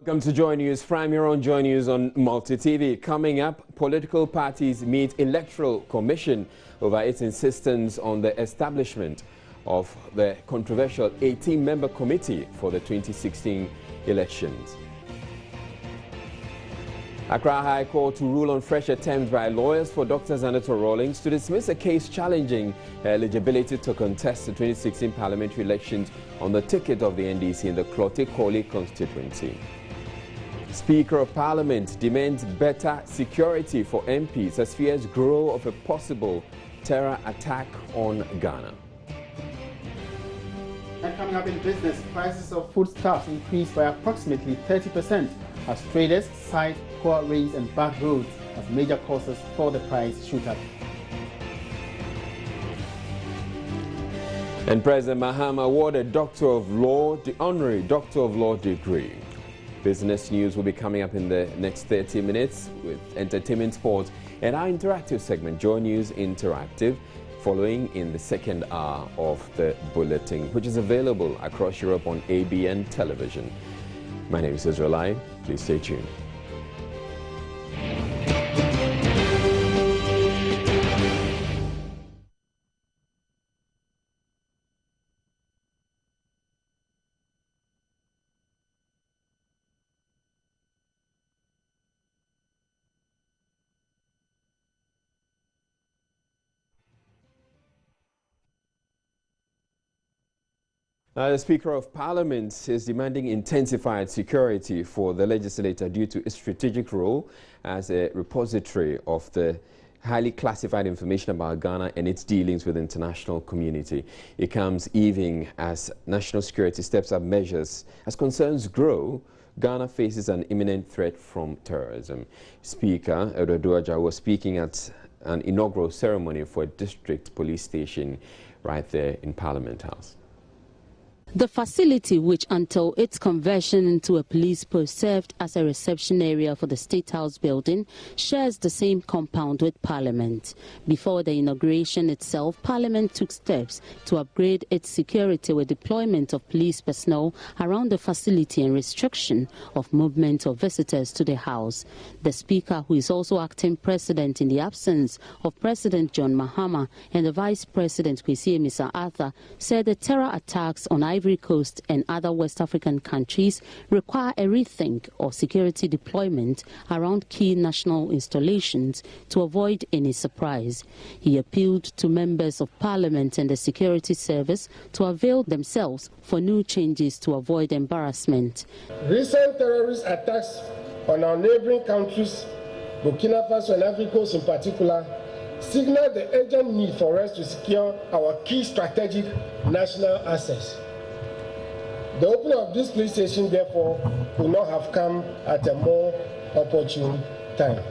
Welcome to Joy News. Prime here on Joy News on Multi TV. Coming up, political parties meet Electoral Commission over its insistence on the establishment of the controversial 18-member committee for the 2016 elections. Accra High Court to rule on fresh attempts by lawyers for Dr. Zanetto Rawlings to dismiss a case challenging her eligibility to contest the 2016 parliamentary elections on the ticket of the NDC in the Klote-Koli constituency. Speaker of Parliament demands better security for MPs as fears grow of a possible terror attack on Ghana. And coming up in business, prices of foodstuffs increased by approximately 30% as traders cite poor rains and bad roads as major causes for the price shoot-up. And President Mahama awarded Doctor of Law the honorary Doctor of Law degree. Business news will be coming up in the next 30 minutes with entertainment, sports, and our interactive segment, Joy News Interactive, following in the second hour of the bulletin, which is available across Europe on ABN television. My name is Israelai. Please stay tuned. The Speaker of Parliament is demanding intensified security for the legislature due to its strategic role as a repository of the highly classified information about Ghana and its dealings with the international community. It comes even as national security steps up measures. As concerns grow, Ghana faces an imminent threat from terrorism. Speaker Edoduaja was speaking at an inaugural ceremony for a district police station right there in Parliament House. The facility, which until its conversion into a police post served as a reception area for the State House building, shares the same compound with Parliament. Before the inauguration itself, Parliament took steps to upgrade its security with deployment of police personnel around the facility and restriction of movement of visitors to the House. The Speaker, who is also acting President in the absence of President John Mahama and the Vice President Kwesi Amissah-Arthur, said the terror attacks on Ivory Coast and other West African countries require a rethink of security deployment around key national installations to avoid any surprise. He appealed to members of Parliament and the Security Service to avail themselves for new changes to avoid embarrassment. Recent terrorist attacks on our neighboring countries, Burkina Faso and Ivory Coast in particular, signal the urgent need for us to secure our key strategic national assets. The opening of this police station, therefore, could not have come at a more opportune time.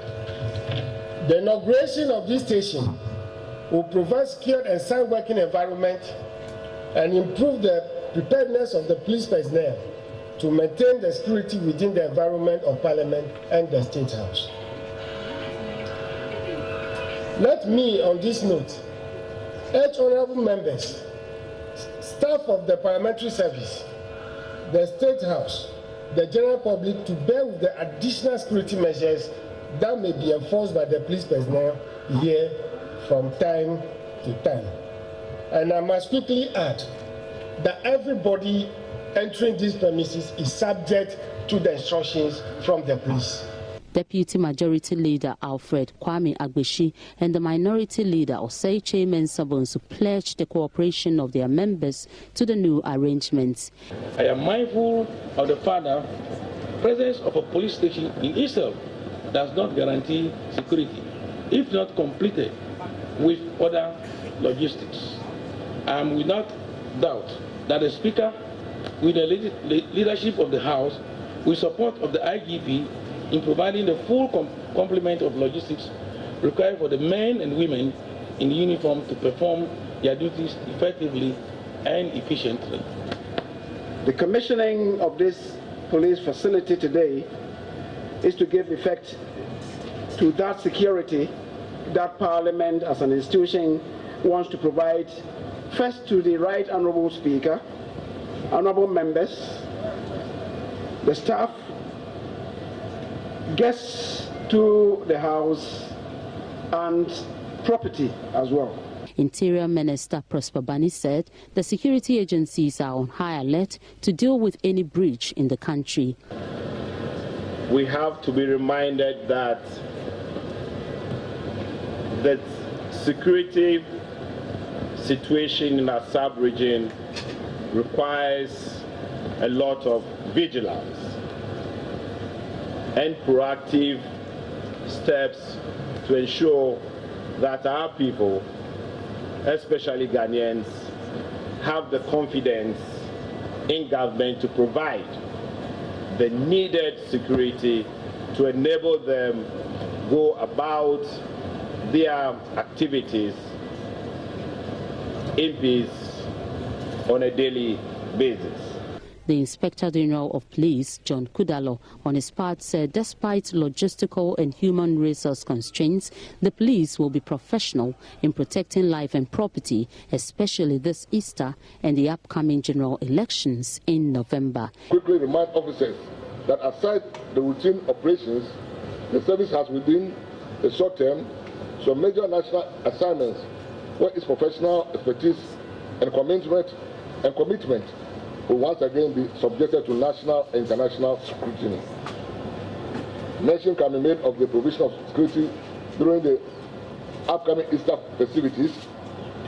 The inauguration of this station will provide secured and sound working environment and improve the preparedness of the police personnel to maintain the security within the environment of Parliament and the State House. Let me, on this note, urge honorable members, staff of the Parliamentary Service, the State House, the general public to bear with the additional security measures that may be enforced by the police personnel here from time to time. And I must quickly add that everybody entering these premises is subject to the instructions from the police. Deputy Majority Leader Alfred Kwame Agbeshi and the Minority Leader Osei Asare pledged the cooperation of their members to the new arrangements. I am mindful of the fact that presence of a police station in itself does not guarantee security, if not completed with other logistics. I am without doubt that the Speaker, with the leadership of the House, with support of the IGP, in providing the full complement of logistics required for the men and women in uniform to perform their duties effectively and efficiently. The commissioning of this police facility today is to give effect to that security that Parliament as an institution wants to provide, first to the Right Honourable Speaker, honourable members, the staff guests to the house and property as well. Interior Minister Prosper Bani said the security agencies are on high alert to deal with any breach in the country. We have to be reminded that the security situation in our sub-region requires a lot of vigilance and proactive steps to ensure that our people, especially Ghanaians, have the confidence in government to provide the needed security to enable them go about their activities in peace on a daily basis. The Inspector General of Police, John Kudalo, on his part said despite logistical and human resource constraints, the police will be professional in protecting life and property, especially this Easter and the upcoming general elections in November. Quickly remind officers that aside the routine operations, the service has within the short term some major national assignments where its professional expertise and commitment will once again be subjected to national and international scrutiny. Mention can be made of the provision of security during the upcoming Easter festivities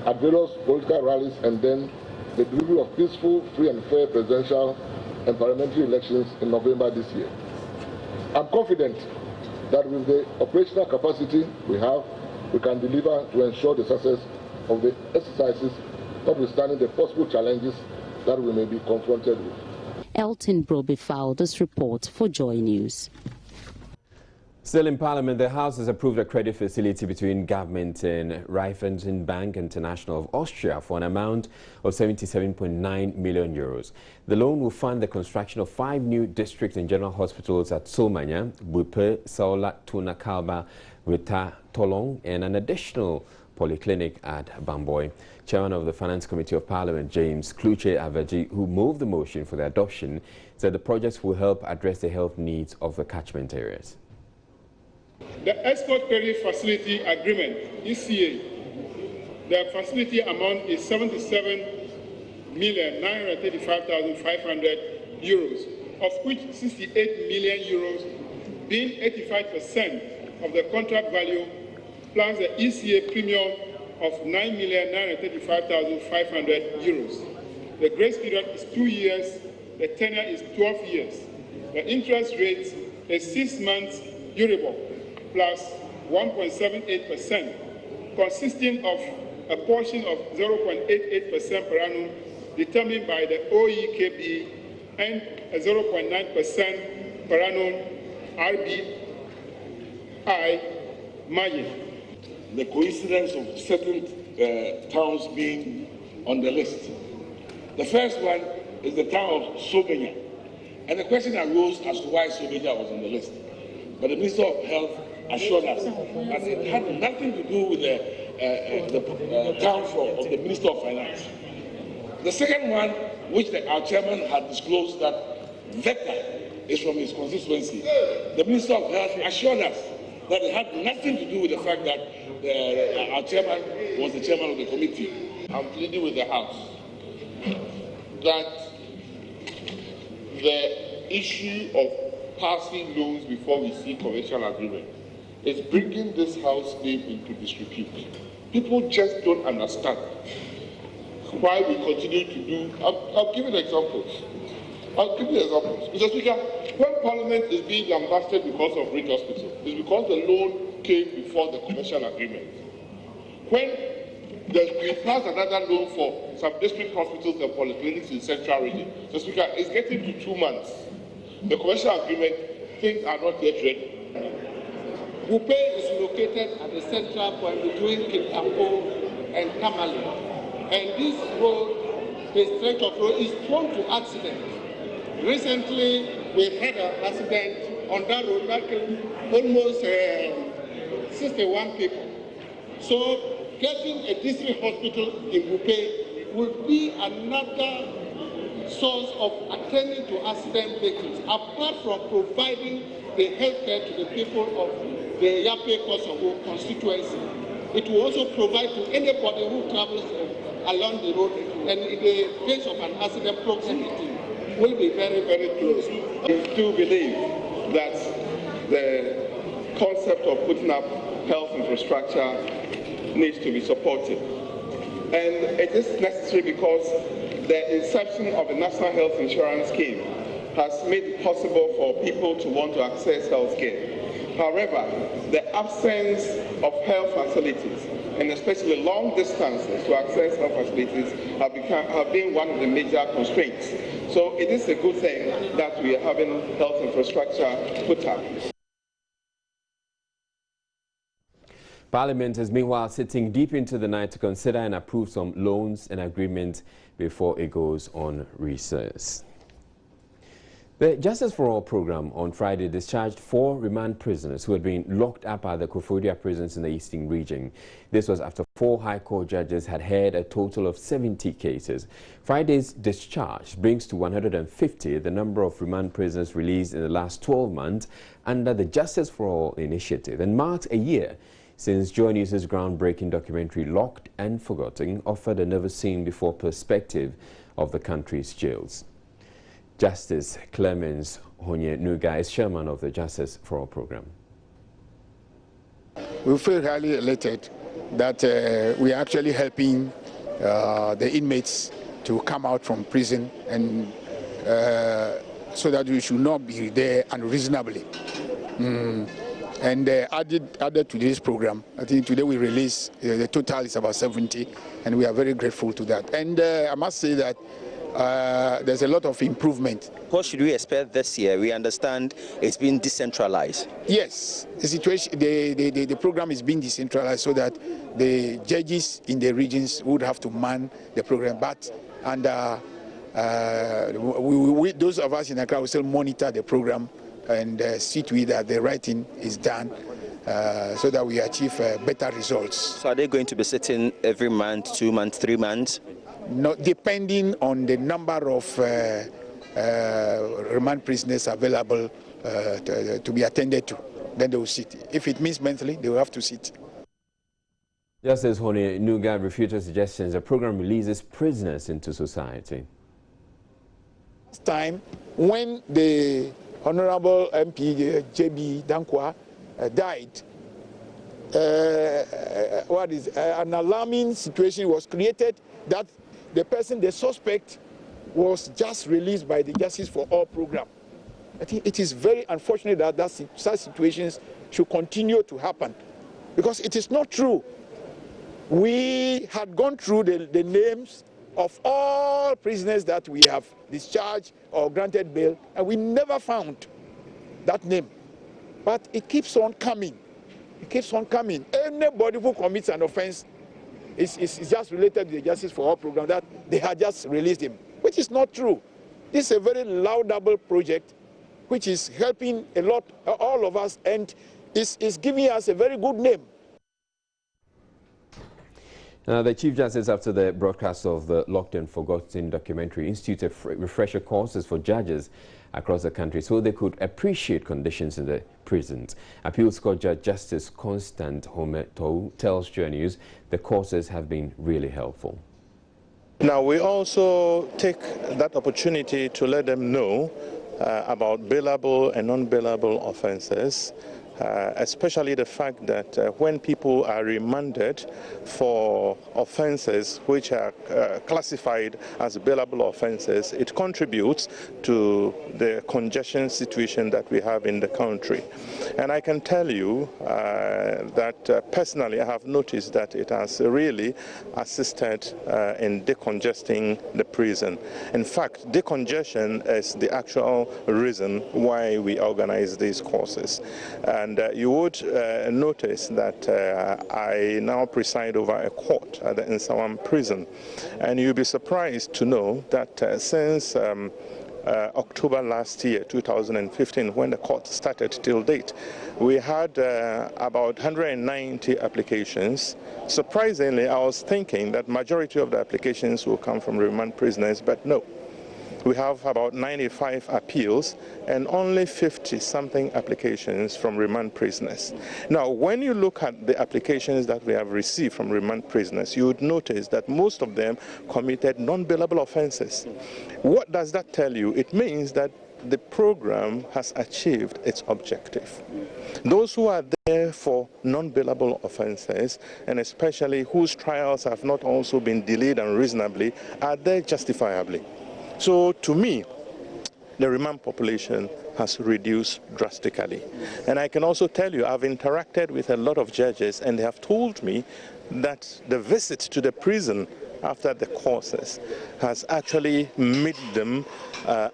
at various political rallies, and then the delivery of peaceful, free and fair presidential and parliamentary elections in November this year. I'm confident that with the operational capacity we have, we can deliver to ensure the success of the exercises, notwithstanding the possible challenges that we may be confronted with. Elton Broby filed this report for Joy News. Still in Parliament, the House has approved a credit facility between government and Raiffeisen Bank International of Austria for an amount of 77.9 million euros. The loan will fund the construction of 5 new district and general hospitals at Solmanya, Bupe, Saola, Tuna Kalba, Rita, Tolong, and an additional polyclinic at Bamboy. Chairman of the Finance Committee of Parliament, James Kluche Avaji, who moved the motion for the adoption, said the projects will help address the health needs of the catchment areas. The Export Credit Facility Agreement, ECA, the facility amount is 77,935,500 euros, of which 68 million euros, being 85% of the contract value, plus the ECA premium of 9,935,500 euros. The grace period is 2 years, the tenure is 12 years. The interest rate is 6 months Euribor plus 1.78%, consisting of a portion of 0.88% per annum determined by the OEKB and a 0.9% per annum RBI margin. The coincidence of certain towns being on the list. The first one is the town of Solmanya, and the question arose as to why Solmanya was on the list. But the Minister of Health assured us that it had nothing to do with the town of the Minister of Finance. The second one, which our chairman had disclosed that Vector is from his constituency, the Minister of Health assured us that it had nothing to do with the fact that our chairman was the chairman of the committee. I'm pleading with the House that the issue of passing loans before we see commercial agreement is bringing this House name into disrepute. People just don't understand why we continue to do. I'll give you examples. Mr. Speaker, when Parliament is being lambasted because of Reed Hospital, it's because the loan came before the commercial agreement. When we passed another loan for some district hospitals and polyclinics in Central Region, Mr. Speaker, it's getting to 2 months. The commercial agreement, things are not yet ready. Bupe is located at the central point between Kintampo and Tamale. And this road, the stretch of road, is prone to accidents. Recently, we had an accident on that road that killed almost 61 people. So getting a district hospital in Bupe would be another source of attending to accident victims, apart from providing the health care to the people of the Yape Kosovo constituency. It will also provide to anybody who travels along the road, and in the case of an accident, proximity will be very, very close. We do believe that the concept of putting up health infrastructure needs to be supported. And it is necessary because the inception of the National Health Insurance Scheme has made it possible for people to want to access health care. However, the absence of health facilities, and especially long distances to access health facilities, have been one of the major constraints. So it is a good thing that we are having health infrastructure put up. Parliament is meanwhile sitting deep into the night to consider and approve some loans and agreements before it goes on recess. The Justice for All program on Friday discharged 4 remand prisoners who had been locked up at the Koforidua prisons in the Eastern region. This was after 4 High Court judges had heard a total of 70 cases. Friday's discharge brings to 150 the number of remand prisoners released in the last 12 months under the Justice for All initiative, and marks a year since Joy News' groundbreaking documentary Locked and Forgotten offered a never-seen-before perspective of the country's jails. Justice Clemens Honye-Nuga is chairman of the Justice for All program. We feel highly elated that we are actually helping the inmates to come out from prison, and so that we should not be there unreasonably. And added to this program, I think today we release, the total is about 70, and we are very grateful to that. And I must say that there's a lot of improvement. What should we expect this year? We understand it's been decentralized. Yes, the situation, the program is being decentralized so that the judges in the regions would have to man the program. But those of us in Accra will still monitor the program and see to it that the writing is done so that we achieve better results. So are they going to be sitting every month, 2 months, 3 months? No, depending on the number of remand prisoners available to be attended to, then they will sit. If it means monthly, they will have to sit. Justice Honye-Nuga refuted suggestions the program releases prisoners into society. Last time, when the Honorable MP J.B. Dankwa died, an alarming situation was created that the suspect was just released by the Justice for All program. I think it is very unfortunate that such situations should continue to happen, because it is not true. We had gone through the names of all prisoners that we have discharged or granted bail, and we never found that name. But it keeps on coming. It keeps on coming. Anybody who commits an offense is just related to the Justice for All program, that they had just released him, which is not true. This is a very laudable project which is helping a lot, all of us, and is giving us a very good name. The Chief Justice, after the broadcast of the Locked and Forgotten documentary, instituted refresher courses for judges across the country so they could appreciate conditions in the prisons. Appeals Court Judge Justice Constant Hometo tells Joy News the courses have been really helpful. Now, we also take that opportunity to let them know about bailable and non-bailable offences, especially the fact that when people are remanded for offences which are classified as bailable offences, it contributes to the congestion situation that we have in the country. And I can tell you that personally I have noticed that it has really assisted in decongesting the prison. In fact, decongestion is the actual reason why we organize these courses. And you would notice that I now preside over a court at the Nsawam prison. And you'll be surprised to know that since October last year, 2015, when the court started till date, we had about 190 applications. Surprisingly, I was thinking that majority of the applications will come from remand prisoners, but no. We have about 95 appeals and only 50-something applications from remand prisoners. Now, when you look at the applications that we have received from remand prisoners, you would notice that most of them committed non-bailable offenses. What does that tell you? It means that the program has achieved its objective. Those who are there for non-bailable offenses, and especially whose trials have not also been delayed unreasonably, are there justifiably. So to me, the remand population has reduced drastically. And I can also tell you, I've interacted with a lot of judges, and they have told me that the visit to the prison after the courses has actually made them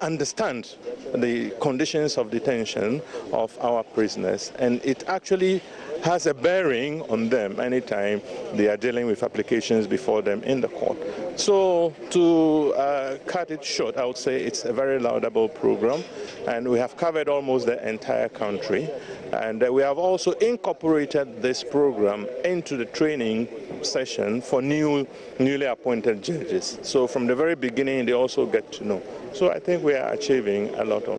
understand the conditions of detention of our prisoners, and it actually has a bearing on them anytime they are dealing with applications before them in the court. So to cut it short, I would say it's a very laudable program, and we have covered almost the entire country, and we have also incorporated this program into the training session for newly appointed judges. So from the very beginning, they also get to know. So I think we are achieving a lot of.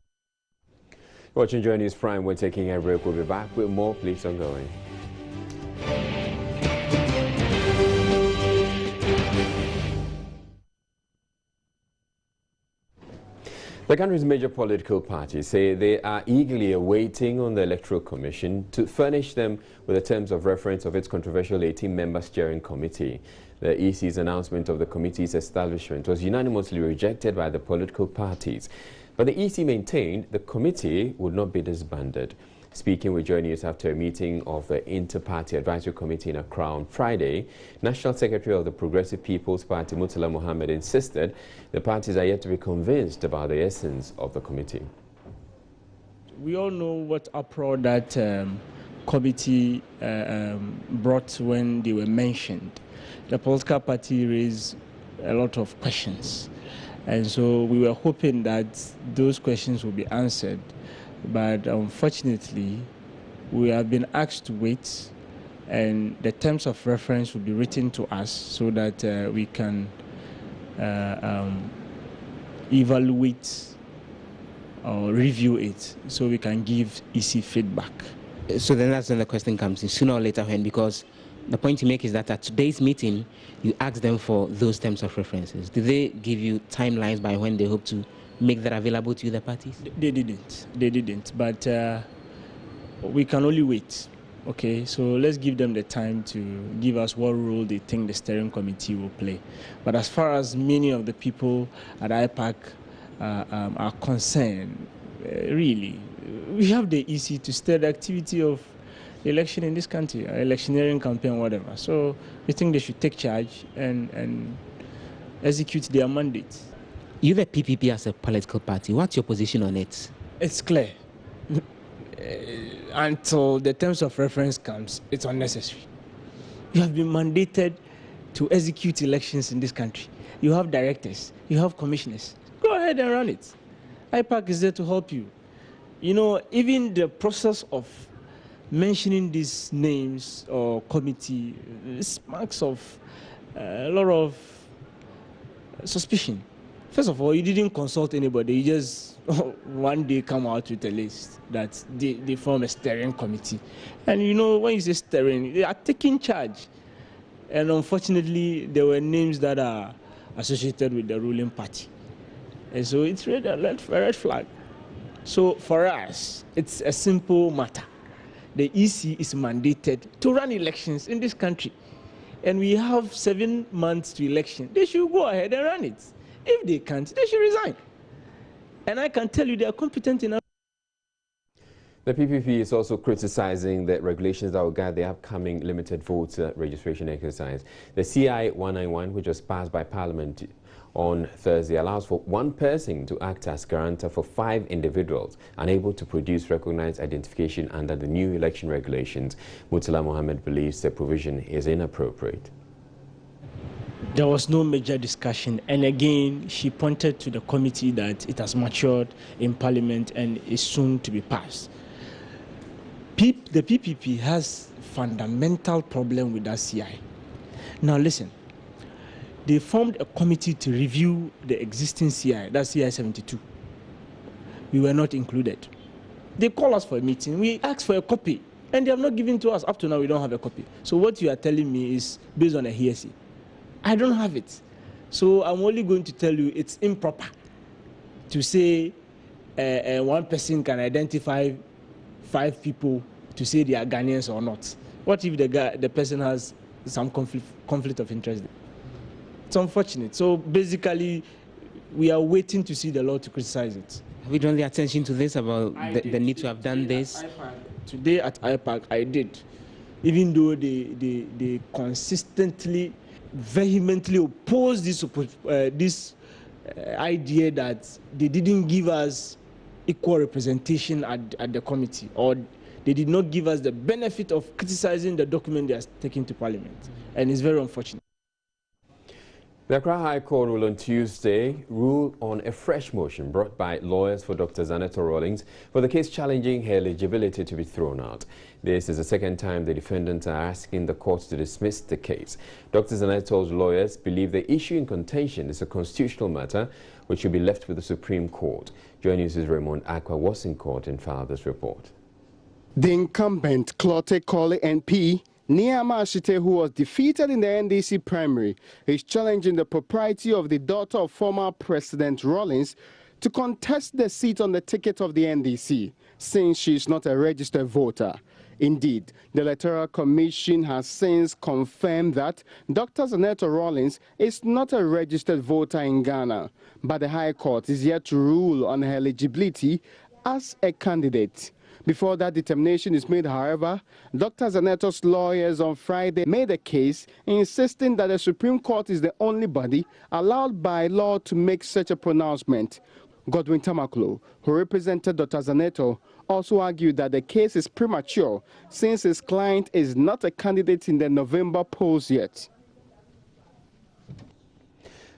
Watching Joy News Prime, we're taking a break. We'll be back with more. Please don't go away. The country's major political parties say they are eagerly awaiting on the Electoral Commission to furnish them with the terms of reference of its controversial 18-member steering committee. The EC's announcement of the committee's establishment was unanimously rejected by the political parties. But the EC maintained the committee would not be disbanded. Speaking with Joy News after a meeting of the Inter-Party Advisory Committee in Accra on Friday, National Secretary of the Progressive People's Party, Murtala Mohammed, insisted the parties are yet to be convinced about the essence of the committee. We all know what uproar that committee brought when they were mentioned. The political party raised a lot of questions. And so we were hoping that those questions will be answered. But unfortunately, we have been asked to wait, and the terms of reference will be written to us so that we can evaluate or review it so we can give EC feedback. So then that's when the question comes in, sooner or later when, because the point you make is that at today's meeting, you asked them for those terms of references. Did they give you timelines by when they hope to make that available to the parties? They didn't, but we can only wait. Okay, so let's give them the time to give us what role they think the steering committee will play. But as far as many of the people at IPAC are concerned, really, we have the EC to steer the activity of election in this country, electioneering campaign, whatever. So we think they should take charge and execute their mandate. You, the PPP, as a political party, what's your position on it? It's clear. Until the terms of reference comes, it's unnecessary. You have been mandated to execute elections in this country. You have directors, you have commissioners. Go ahead and run it. IPAC is there to help you. You know, even the process of mentioning these names or committee marks of a lot of suspicion. First of all, you didn't consult anybody. You just one day come out with a list that they form a steering committee. And you know, when you say steering, they are taking charge. And unfortunately, there were names that are associated with the ruling party. And so it's really a red flag. So for us, it's a simple matter. The EC is mandated to run elections in this country. And we have 7 months to election. They should go ahead and run it. If they can't, they should resign. And I can tell you they are competent enough. The PPP is also criticizing the regulations that will guide the upcoming limited voter registration exercise. The CI 191, which was passed by Parliament on Thursday, allows for one person to act as guarantor for 5 individuals unable to produce recognized identification under the new election regulations. Murtala Mohammed believes the provision is inappropriate. There was no major discussion, and again she pointed to the committee that it has matured in Parliament and is soon to be passed. The PPP has fundamental problem with that CI. Now listen, they formed a committee to review the existing CI, that's CI 72. We were not included. They call us for a meeting, we asked for a copy, and they have not given to us. Up to now, we don't have a copy. So what you are telling me is based on a hearsay. I don't have it. So I'm only going to tell you it's improper to say one person can identify 5 people to say they are Ghanaians or not. What if the person has some conflict of interest? It's unfortunate. So basically, we are waiting to see the law to criticize it. Have you drawn the attention to this about the need to have done this? Today at IPAC, I did. Even though they consistently, vehemently oppose this idea that they didn't give us equal representation at the committee, or they did not give us the benefit of criticizing the document they are taking to Parliament. And it's very unfortunate. The Accra High Court will on Tuesday rule on a fresh motion brought by lawyers for Dr. Zanetto Rawlings for the case challenging her eligibility to be thrown out. This is the second time the defendants are asking the court to dismiss the case. Dr. Zanetto's lawyers believe the issue in contention is a constitutional matter which should be left with the Supreme Court. Joining us is Raymond Akwa was in court and filed this report. The incumbent Clote Kole MP Niama Ashite, who was defeated in the NDC primary, is challenging the propriety of the daughter of former President Rawlings to contest the seat on the ticket of the NDC, since she is not a registered voter. Indeed, the Electoral Commission has since confirmed that Dr. Zanetto Rawlings is not a registered voter in Ghana, but the High Court is yet to rule on her eligibility as a candidate. Before that determination is made, however, Dr. Zanetto's lawyers on Friday made a case insisting that the Supreme Court is the only body allowed by law to make such a pronouncement. Godwin Tamaklo, who represented Dr. Zanetto, also argued that the case is premature since his client is not a candidate in the November polls yet.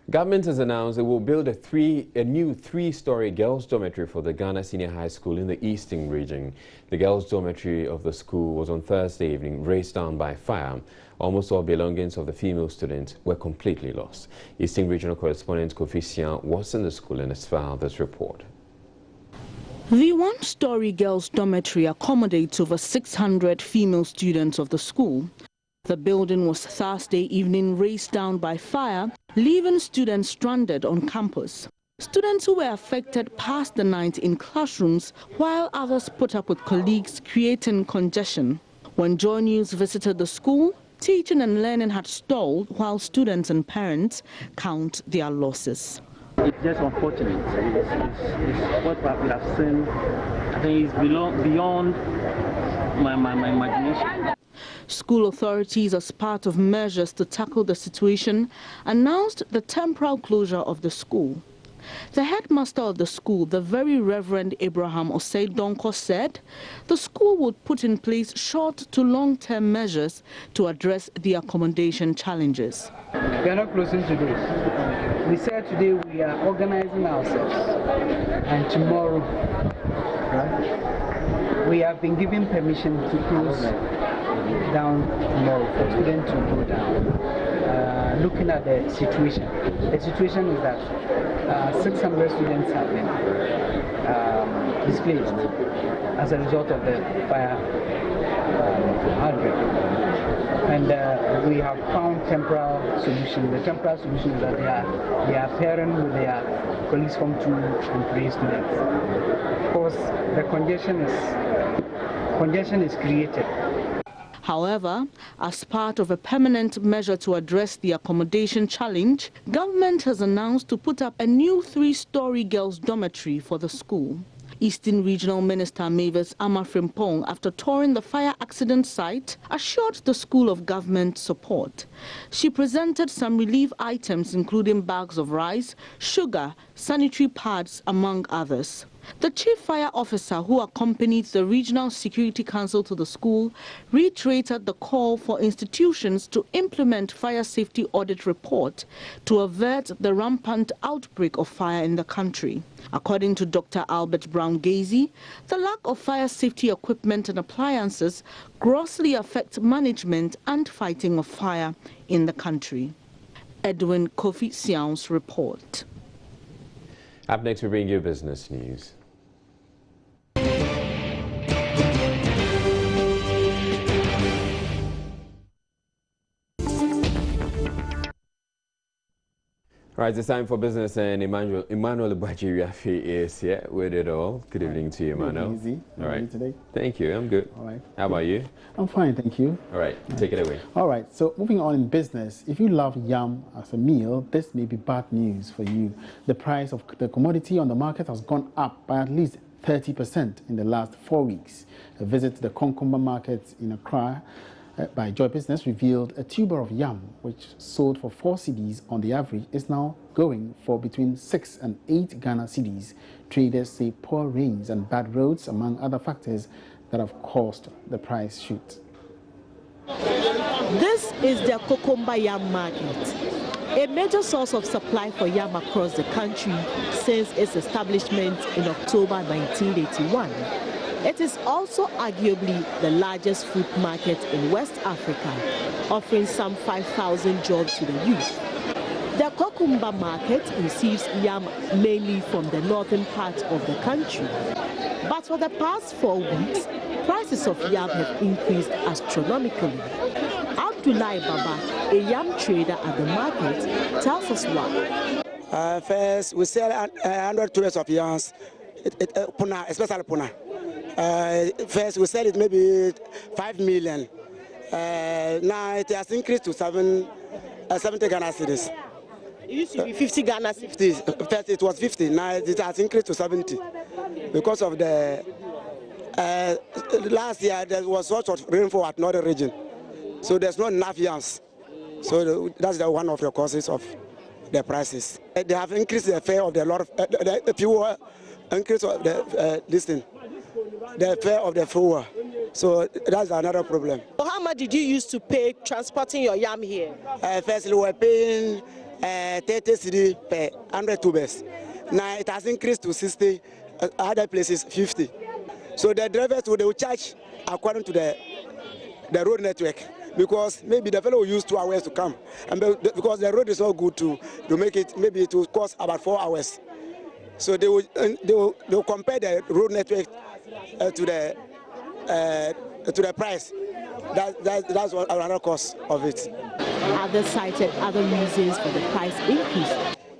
Government has announced it will build a new 3-story girls' dormitory for the Ghana Senior High School in the Eastern region. The girls' dormitory of the school was on Thursday evening razed down by fire. Almost all belongings of the female students were completely lost. Eastern Regional Correspondent Kofi Sian was in the school and has filed this report. The 1-story girls' dormitory accommodates over 600 female students of the school. The building was Thursday evening razed down by fire, leaving students stranded on campus. Students who were affected passed the night in classrooms, while others put up with colleagues, creating congestion. When Joy News visited the school, teaching and learning had stalled while students and parents count their losses. It's just unfortunate. It's what we have seen. I think it's beyond my imagination. School authorities, as part of measures to tackle the situation, announced the temporary closure of the school. The headmaster of the school, the Very Reverend Barima Osei Asare, said the school would put in place short to long-term measures to address the accommodation challenges. We are not closing today. We said today we are organizing ourselves, and tomorrow, right, we have been given permission to close down tomorrow for students to go down. Looking at the situation is that 600 students have been displaced as a result of the fire outbreak. And we have found temporary solution. The temporary solution is that they are pairing with their colleagues from 2 and 3 students. Of course, the congestion is created. However, as part of a permanent measure to address the accommodation challenge, government has announced to put up a new 3-story girls' dormitory for the school. Eastern Regional Minister Mavis Amafrimpong, after touring the fire accident site, assured the school of government support. She presented some relief items including bags of rice, sugar, sanitary pads, among others. The chief fire officer who accompanied the Regional Security Council to the school reiterated the call for institutions to implement fire safety audit report to avert the rampant outbreak of fire in the country. According to Dr. Albert Brown-Gazy, the lack of fire safety equipment and appliances grossly affects management and fighting of fire in the country. Edwin Kofi Siao's report. Up next, we bring you business news. All right, it's time for business, and Emmanuel Bajiriafi is here with it all. Good evening to you, Emmanuel. Easy. All right. How are you today? Thank you. I'm good. All right. How about you? I'm fine, thank you. All right. Take it away. All right. So moving on in business, if you love yam as a meal, this may be bad news for you. The price of the commodity on the market has gone up by at least 30% in the last 4 weeks. A visit to the Konkumba market in Accra by Joy Business revealed a tuber of yam, which sold for 4 cedis on the average, is now going for between 6 and 8 Ghana cedis. Traders say poor rains and bad roads, among other factors, that have caused the price shoot. This is the Konkumba yam market, a major source of supply for yam across the country since its establishment in October 1981. It is also arguably the largest fruit market in West Africa, offering some 5,000 jobs to the youth. The Konkumba market receives yam mainly from the northern part of the country. But for the past 4 weeks, prices of yam have increased astronomically. Abdullah Baba, a yam trader at the market, tells us why. First, we sell 100 kilos of yams, puna, especially puna. First, we sell it maybe 5 million. Now it has increased to 70 Ghana cedis. It used to be 50 Ghana cedis. First it was 50, now it has increased to 70. Because of the last year there was sort of rainfall at northern region. So there's not enough yams. So that's one of the causes of the prices. They have increased the fare of the lot of the fuel, increase of the listing. The fare of the fuel. So that's another problem. So how much did you use to pay transporting your yam here? First we were paying 30 cedi per 100 tubers. Now it has increased to 60, other places 50. So the drivers will charge according to the road network, because maybe the fellow will use 2 hours to come, and because the road is not good to make it, maybe it will cost about 4 hours. So they will compare the road network to the price. That's another cost of it. Others cited other reasons for the price increase.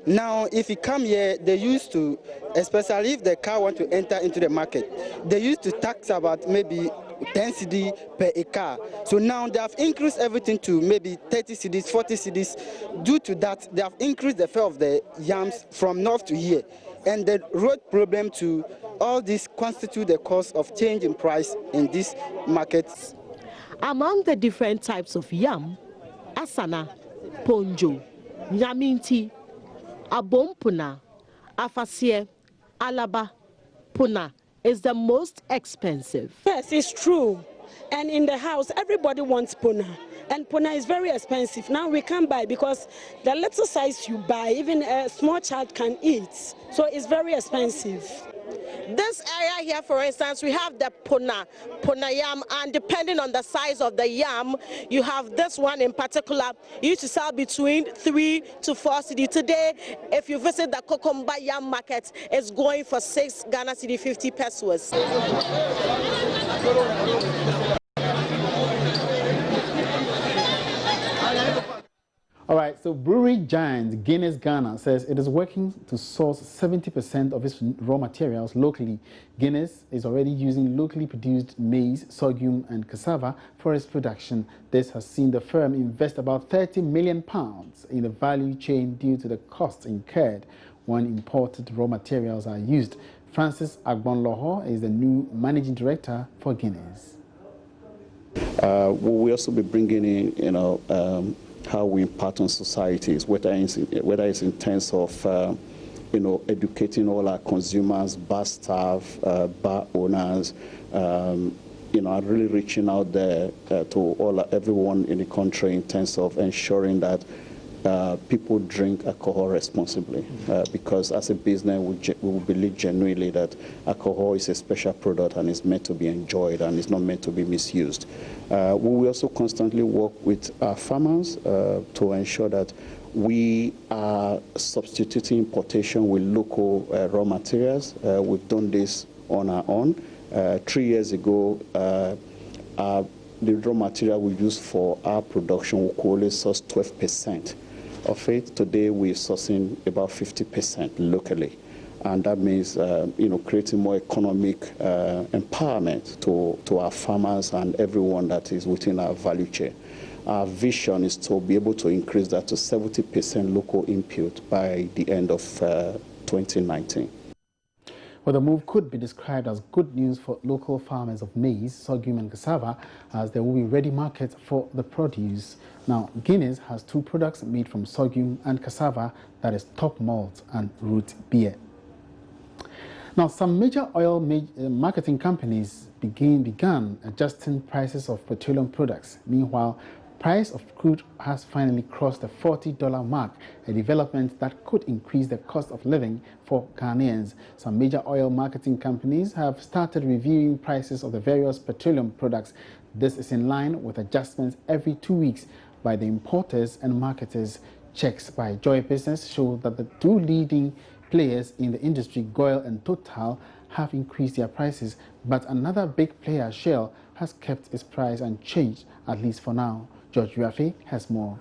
Now, if you come here, they used to, especially if the car want to enter into the market, they used to tax about maybe 10 cedi per a car. So now they have increased everything to maybe 30 cedis, 40 cedis. Due to that, they have increased the fare of the yams from north to here. And the road problem to all this constitute the cause of change in price in these markets. Among the different types of yam, asana, ponjo, nyaminti, abompuna, afasie, alaba, puna is the most expensive. Yes, it's true. And in the house, everybody wants puna. And puna is very expensive. Now we can't buy because the little size you buy, even a small child can eat. So it's very expensive. This area here, for instance, we have the puna yam, and depending on the size of the yam, you have this one in particular. You used to sell between 3 to 4 cedi. Today, if you visit the Konkumba yam market, it's going for 6 Ghana cedi 50 pesos. All right, so brewery giant Guinness Ghana says it is working to source 70% of its raw materials locally. Guinness is already using locally produced maize, sorghum and cassava for its production. This has seen the firm invest about £30 million in the value chain due to the costs incurred when imported raw materials are used. Francis Agbonloho is the new managing director for Guinness. We'll also be bringing in, how we impact on societies, whether it's in terms of, educating all our consumers, bar staff, bar owners, and really reaching out there to everyone in the country in terms of ensuring that people drink alcohol responsibly, because as a business we believe genuinely that alcohol is a special product and is meant to be enjoyed and is not meant to be misused. We will also constantly work with our farmers to ensure that We are substituting importation with local raw materials. We've done this on our own. 3 years ago, the raw material we use for our production, we could only source 12% of it. Today, we're sourcing about 50% locally. And that means, creating more economic empowerment to our farmers and everyone that is within our value chain. Our vision is to be able to increase that to 70% local input by the end of 2019. Well, the move could be described as good news for local farmers of maize, sorghum and cassava, as there will be ready markets for the produce. Now, Guinness has 2 products made from sorghum and cassava, that is top malt and root beer. Now, some major oil marketing companies began adjusting prices of petroleum products. Meanwhile, price of crude has finally crossed the $40 mark, a development that could increase the cost of living for Ghanaians. Some major oil marketing companies have started reviewing prices of the various petroleum products. This is in line with adjustments every 2 weeks by the importers and marketers. Checks by Joy Business show that the 2 leading players in the industry, Goil and Total, have increased their prices, but another big player, Shell, has kept its price unchanged, at least for now. George Rafi has more.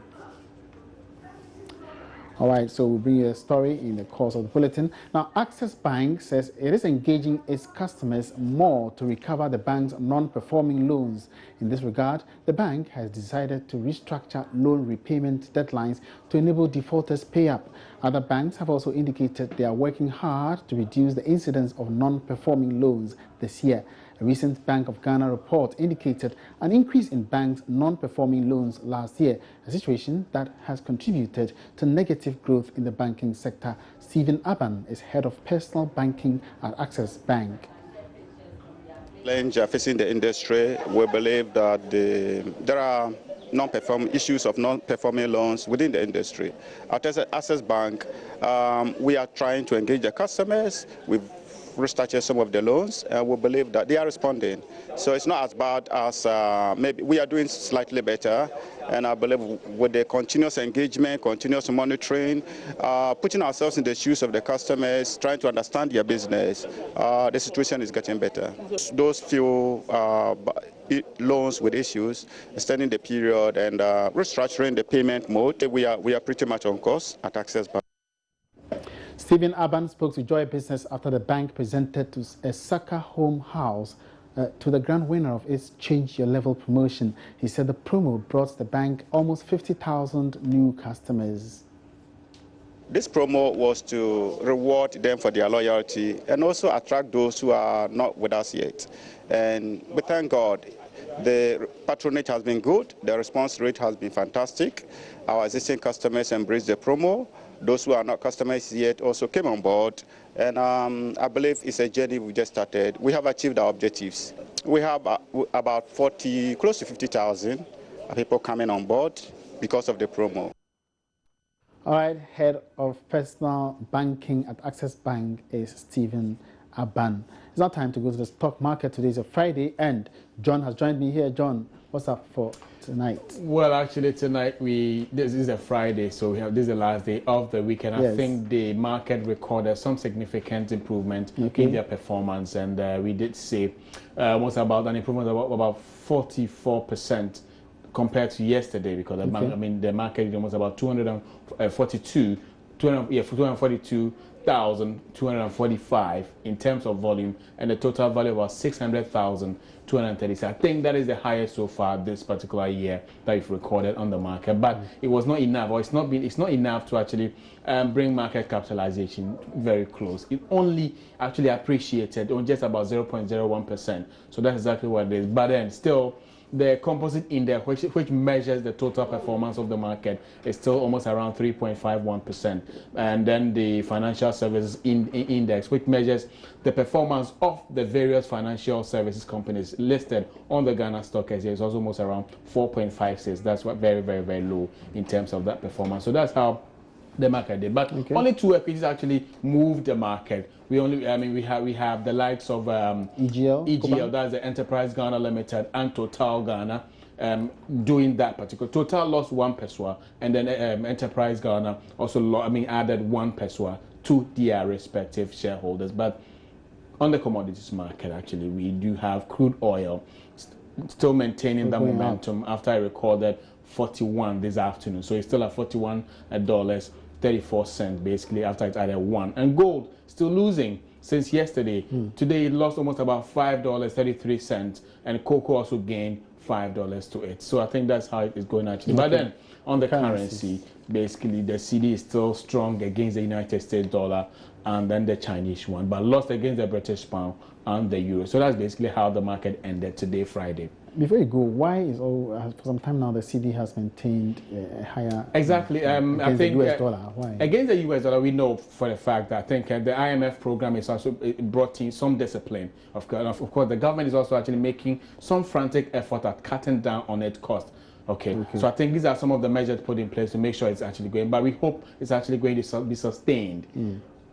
All right, so we'll bring you a story in the course of the bulletin. Now, Access Bank says it is engaging its customers more to recover the bank's non-performing loans. In this regard, the bank has decided to restructure loan repayment deadlines to enable defaulters pay up. Other banks have also indicated they are working hard to reduce the incidence of non-performing loans this year. A recent Bank of Ghana report indicated an increase in banks' non-performing loans last year, a situation that has contributed to negative growth in the banking sector. Stephen Aban is head of personal banking at Access Bank. Challenge facing the industry, we believe that there are issues of non-performing loans within the industry. At Access Bank, we are trying to engage the customers. We've restructured some of the loans, and we believe that they are responding. So it's not as bad as maybe we are doing slightly better. And I believe with the continuous engagement, continuous monitoring, putting ourselves in the shoes of the customers, trying to understand their business, the situation is getting better. Those few loans with issues, extending the period and restructuring the payment mode, we are pretty much on course at Access Bank. Stephen Aban spoke to Joy Business after the bank presented to a Saka Home House to the grand winner of its Change Your Level promotion. He said the promo brought the bank almost 50,000 new customers. This promo was to reward them for their loyalty and also attract those who are not with us yet. And we thank God. The patronage has been good. The response rate has been fantastic. Our existing customers embraced the promo. Those who are not customers yet also came on board. And I believe it's a journey we just started. We have achieved our objectives. We have about close to 50,000 people coming on board because of the promo. All right, head of personal banking at Access Bank is Stephen Aban. It's now time to go to the stock market. Today is a Friday, and John has joined me here. John, what's up for tonight? Well, actually, tonight this is a Friday, so this is the last day of the week, and yes. I think the market recorded some significant improvement in their performance, and we did see almost about an improvement of about 44% compared to yesterday, because the market is almost about 242,245 in terms of volume, and the total value about 600,230. I think that is the highest so far this particular year that we've recorded on the market. But it was not enough, or it's not enough to actually bring market capitalization very close. It only actually appreciated on just about 0.01%. So that's exactly what it is. But then still, the composite index, which measures the total performance of the market, is still almost around 3.51%. And then the financial services index, which measures the performance of the various financial services companies listed on the Ghana Stock Exchange, is also almost around 4.56. That's what very, very, very low in terms of that performance. So that's how the market did. But only 2 equities actually moved the market. We have the likes of EGL, that's the Enterprise Ghana Limited, and Total Ghana. doing that particular. Total lost 1 peswa, and then Enterprise Ghana also added 1 peswa to their respective shareholders. But on the commodities market, actually, we do have crude oil still maintaining that momentum after I recorded 41 this afternoon. So it's still at $41.34 basically after it added 1. And gold still losing since yesterday. Today it lost almost about $5.33, and cocoa also gained $5 to it. So I think that's how it is going actually. But then on the currency, basically the CD is still strong against the United States dollar and then the Chinese yuan, but lost against the British pound and the euro. So that's basically how the market ended today, Friday. Before you go, why is for some time now the CD has maintained a higher exactly against I think the US dollar? Why? Against the US dollar, we know for a fact that I think the IMF program is also brought in some discipline. Of course, the government is also actually making some frantic effort at cutting down on its cost. Okay, so I think these are some of the measures put in place to make sure it's actually going, but we hope it's actually going to be sustained.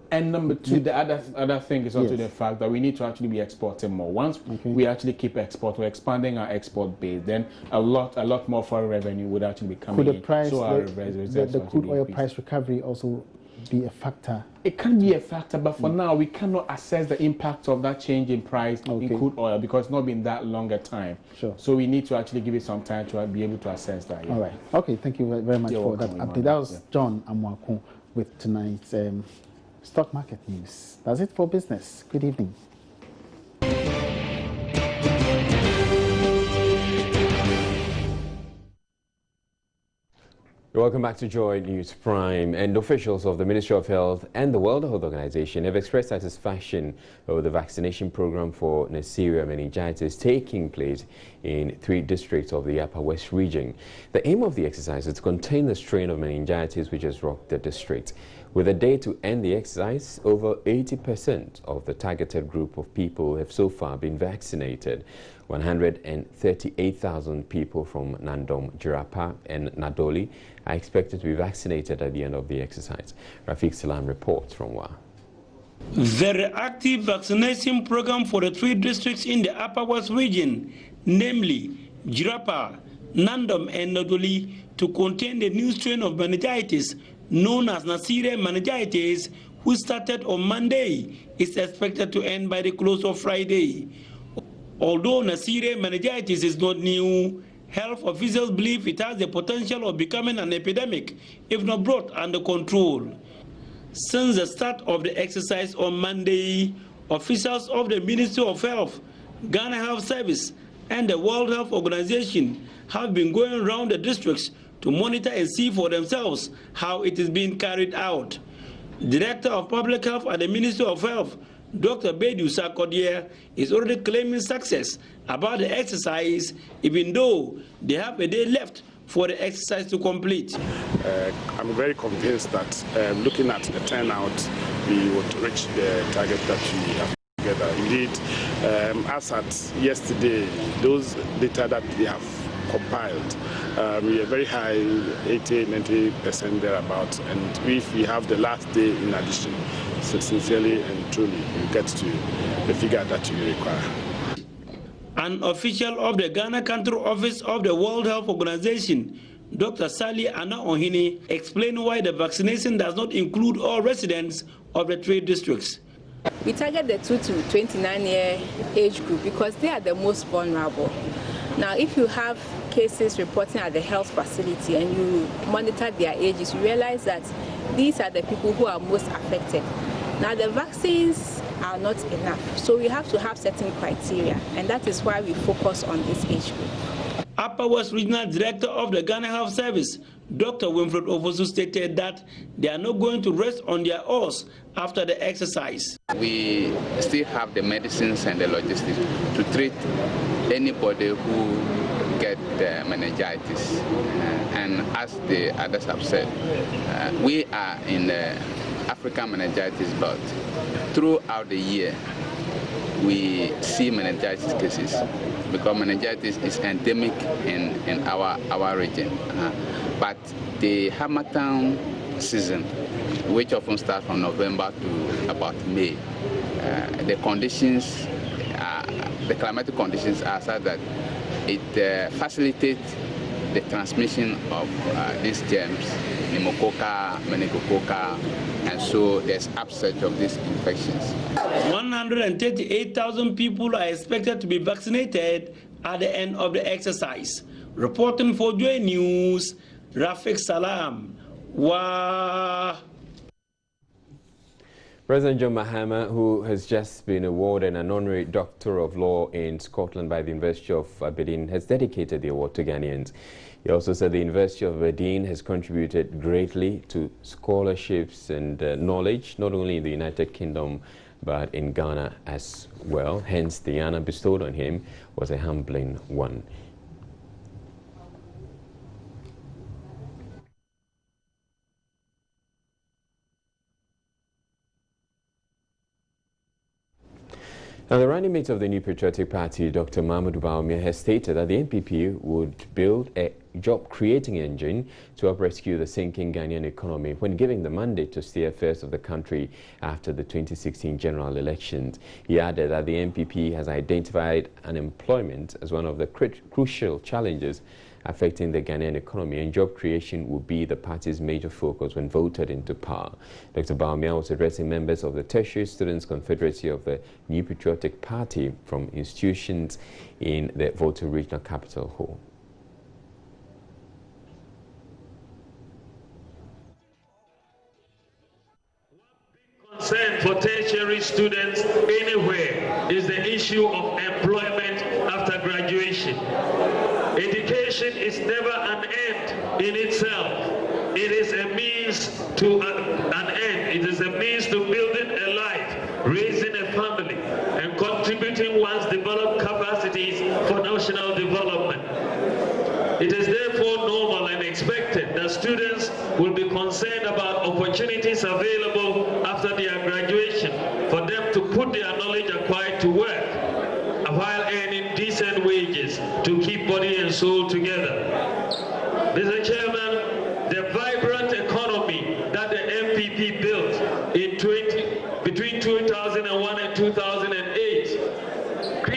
And number 2, the other thing is also the fact that we need to actually be exporting more. Once we actually keep exporting, we're expanding our export base, then a lot more foreign revenue would actually be coming Could the price, in. the crude oil price recovery also be a factor? It can be a factor, but for now we cannot assess the impact of that change in price in crude oil because it's not been that long a time. So we need to actually give it some time to be able to assess that. All right. Okay, thank you very much for that update. That was John Amwako with tonight's stock market news. That's it for business. Good evening. Welcome back to Joy News Prime. And officials of the Ministry of Health and the World Health Organization have expressed satisfaction over the vaccination program for Neisseria meningitis taking place in 3 districts of the Upper West region. The aim of the exercise is to contain the strain of meningitis which has rocked the district. With a day to end the exercise, over 80% of the targeted group of people have so far been vaccinated. 138,000 people from Nandom, Jirapa and Nadoli are expected to be vaccinated at the end of the exercise. Rafiq Salam reports from WA. The reactive vaccination program for the 3 districts in the Upper West region, namely Jirapa, Nandom and Nadoli, to contain the new strain of meningitis known as Neisseria meningitis, which started on Monday, is expected to end by the close of Friday. Although Neisseria meningitis is not new, health officials believe it has the potential of becoming an epidemic if not brought under control. Since the start of the exercise on Monday, officials of the Ministry of Health, Ghana Health Service, and the World Health Organization have been going around the districts to monitor and see for themselves how it is being carried out. Director of Public Health at the Ministry of Health, Dr. Bedu Sarkodie, is already claiming success about the exercise, even though they have a day left for the exercise to complete. I'm very convinced that looking at the turnout, we would reach the target that we have together. Indeed, as at yesterday, those data that we have compiled, we are very high, 80-90% thereabouts, and if we have the last day in addition, so sincerely and truly, we get to the figure that we require. An official of the Ghana Country Office of the World Health Organization, Dr. Sally Anna Ohini, explained why the vaccination does not include all residents of the 3 districts. We target the 2 to 29-year age group because they are the most vulnerable. Now, if you have cases reporting at the health facility and you monitor their ages, you realize that these are the people who are most affected. Now, the vaccines are not enough, so we have to have certain criteria, and that is why we focus on this age group. Upper West Regional Director of the Ghana Health Service, Dr. Winfred Ofosu, stated that they are not going to rest on their oars after the exercise. We still have the medicines and the logistics to treat anybody who get the meningitis. And as the others have said, we are in the African meningitis belt. Throughout the year, we see meningitis cases because meningitis is endemic in our region. But the Harmattan season, which often starts from November to about May, the climatic conditions are such that it facilitates the transmission of these germs, pneumococca, meningococca, and so there's upsurge of these infections. 138,000 people are expected to be vaccinated at the end of the exercise. Reporting for Joy News, Rafiq Salam. Wow. President John Mahama, who has just been awarded an honorary Doctor of Law in Scotland by the University of Aberdeen, has dedicated the award to Ghanaians. He also said the University of Aberdeen has contributed greatly to scholarships and knowledge, not only in the United Kingdom, but in Ghana as well. Hence, the honor bestowed on him was a humbling one. Now, the running mate of the New Patriotic Party, Dr. Mahmoud Bawumia, has stated that the NPP would build a job-creating engine to help rescue the sinking Ghanaian economy when giving the mandate to steer affairs of the country after the 2016 general elections. He added that the NPP has identified unemployment as one of the crucial challenges affecting the Ghanaian economy, and job creation will be the party's major focus when voted into power. Dr. Bawumia was addressing members of the Tertiary Students' Confederacy of the New Patriotic Party from institutions in the Volta Regional Capital Hall. Concern for tertiary students anywhere is the issue of employment after graduation. Education is never an end in itself. It is a means to an end. It is a means to building a life, raising a family, and contributing one's developed capacities for national development. It is therefore normal and expected that students will be concerned about opportunities available after their graduation for them to put their knowledge acquired to work while earning decent wages to keep body and soul together. Mr. Chairman, the vibrant economy that the MPP built between 2001 and 2008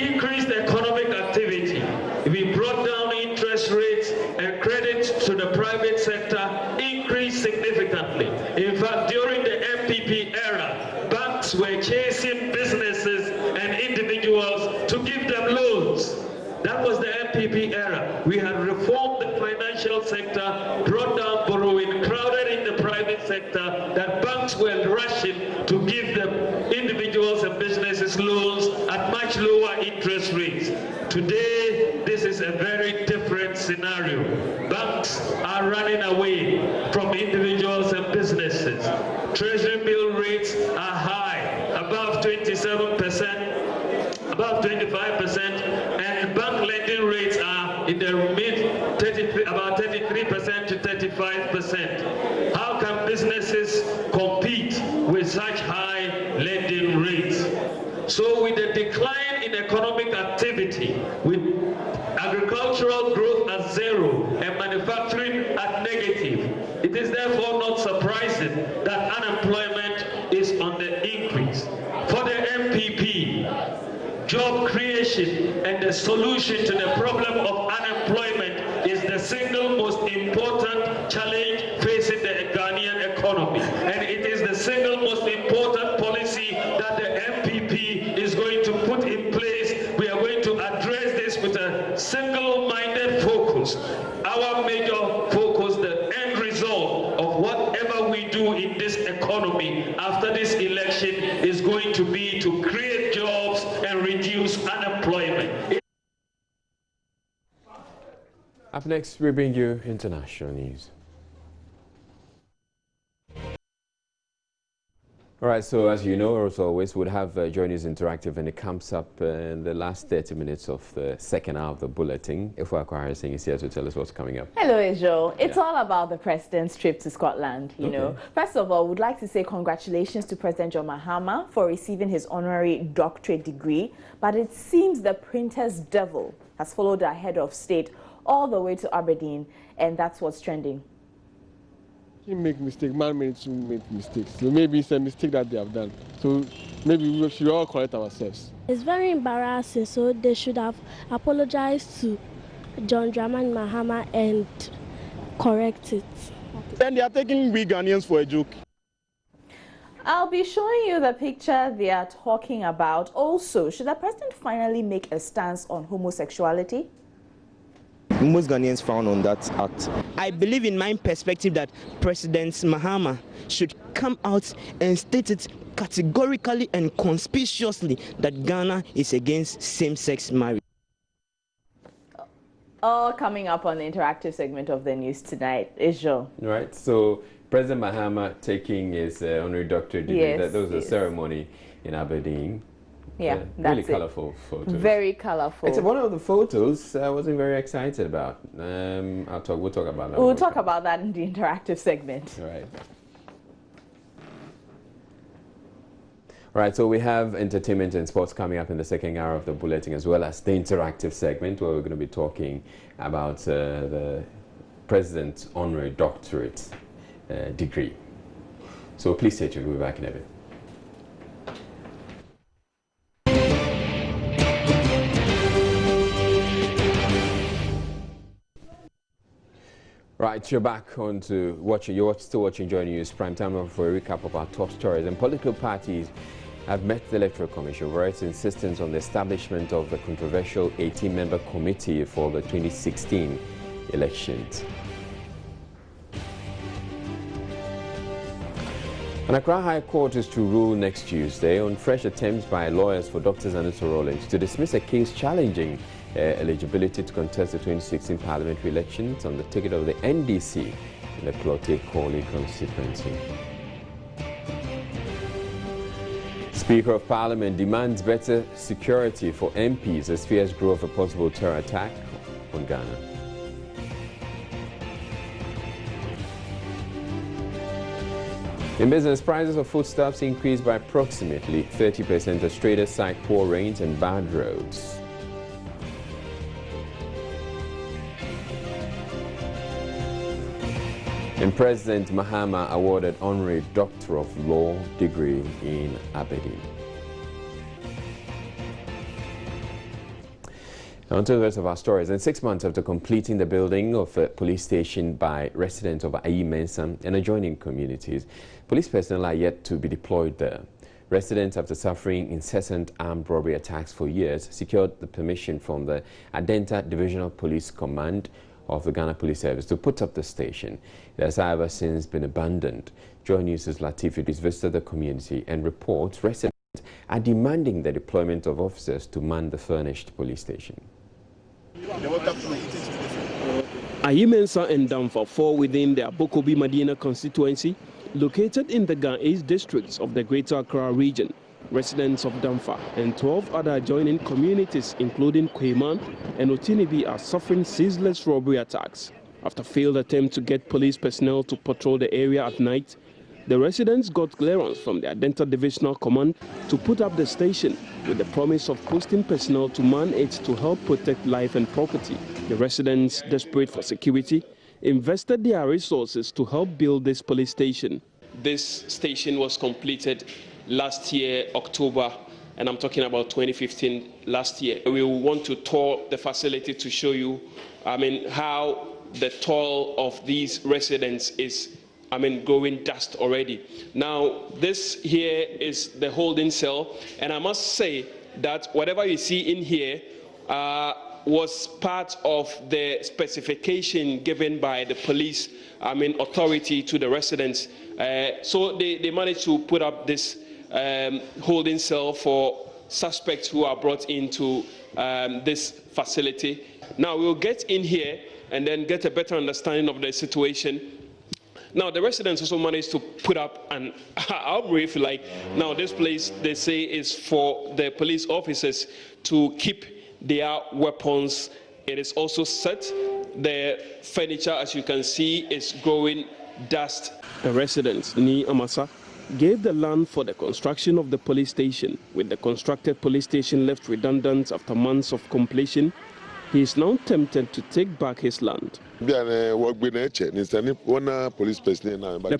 increased economic activity. We brought down interest rates and credit to the private sector increased significantly. In fact, during the MPP era, banks were chasing businesses and individuals to give them loans. That was the MPP era. We had reformed the financial sector, brought down borrowing, crowded in the private sector, that banks were rushing to give them individuals and businesses loans at much lower interest rates. Today, this is a very different scenario. Banks are running away from individuals and businesses. Treasury bill rates are high, above 27%, above 25%, and bank lending rates are in the about 33% to 35%. How can businesses compete with such high lending rates? So with the decline in economic activity, with agricultural growth at zero and manufacturing at negative, it is therefore not surprising that unemployment is on the increase. For the MPP, job creation and the solution to the problem of unemployment is the single most important challenge facing the Ghanaian economy. And it is the single most important policy that the MPP is going to put in place. We are going to address this with a single-minded focus. Our major focus, the end result of whatever we do in this economy after this election is going to be to create jobs and reduce unemployment. Up next, we bring you international news. All right, so as you know, as always, we'll have Joy News Interactive, and it comes up in the last 30 minutes of the second hour of the bulletin. If we're Harrison is here to tell us what's coming up. Hello, Ejo. It's all about the president's trip to Scotland, you know. First of all, we'd like to say congratulations to President John Mahama for receiving his honorary doctorate degree, but it seems the printer's devil has followed our head of state all the way to Aberdeen, and that's what's trending. He make mistakes, man made to make mistakes. So maybe it's a mistake that they have done. So maybe we should all correct ourselves. It's very embarrassing, so they should have apologized to John Dramani Mahama and correct it. Then they are taking we Ghanaians for a joke. I'll be showing you the picture they are talking about. Also, should the president finally make a stance on homosexuality? Most Ghanaians frown on that act. I believe in my perspective that President Mahama should come out and state it categorically and conspicuously that Ghana is against same-sex marriage. All coming up on the interactive segment of the news tonight. Israel. Right, so President Mahama taking his honorary doctorate degree. Yes, That was a ceremony in Aberdeen. Yeah, really colorful photos. Very colorful. Except one of the photos I wasn't very excited about. We'll talk about that. We'll talk about that in the interactive segment. Right. Right, so we have entertainment and sports coming up in the second hour of the bulletin, as well as the interactive segment, where we're going to be talking about the President's honorary doctorate degree. So please stay tuned. We'll be back in a bit. Right, you're back on to watching. You're still watching Joy News Prime Time for a recap of our top stories. And political parties have met the Electoral Commission over its insistence on the establishment of the controversial 18-member committee for the 2016 elections. And Accra High Court is to rule next Tuesday on fresh attempts by lawyers for Dr. Zanuto Rollins to dismiss a case challenging eligibility to contest the 2016 parliamentary elections on the ticket of the NDC in the Clote-Corley constituency. Speaker of Parliament demands better security for MPs as fears grow of a possible terror attack on Ghana. In business, prices of foodstuffs increased by approximately 30% as traders cite poor rains and bad roads. And President Mahama awarded honorary Doctor of Law degree in Aberdeen. On to the rest of our stories. And 6 months after completing the building of a police station by residents of Ayi Mensah and adjoining communities, police personnel are yet to be deployed there. Residents, after suffering incessant armed robbery attacks for years, secured the permission from the Adenta Divisional Police Command of the Ghana Police Service to put up the station. It has, however, since been abandoned. Joy News' Latif Idris visited the community and reports residents are demanding the deployment of officers to man the furnished police station. Ayi Mensah and Damfa fall within the Abokobi Madina constituency, located in the Ghanaian districts of the Greater Accra region. Residents of Damfa and 12 other adjoining communities, including Kweman and Otinibi, are suffering ceaseless robbery attacks. After failed attempt to get police personnel to patrol the area at night, the residents got clearance from the Adenta Divisional Command to put up the station with the promise of posting personnel to man it to help protect life and property. The residents, desperate for security, invested their resources to help build this police station. This station was completed last year, October, and I'm talking about 2015, last year. We will want to tour the facility to show you, how the toll of these residents is, growing dust already. Now, this here is the holding cell, and I must say that whatever you see in here was part of the specification given by the police, authority to the residents. So they managed to put up this holding cell for suspects who are brought into this facility. Now we'll get in here and then get a better understanding of the situation. Now the residents also managed to put up an armory, if you like. Now this place, they say, is for the police officers to keep their weapons. It is also set. The furniture, as you can see, is growing dust. The residents, Ni Amasa, gave the land for the construction of the police station. With the constructed police station left redundant after months of completion, he is now tempted to take back his land. The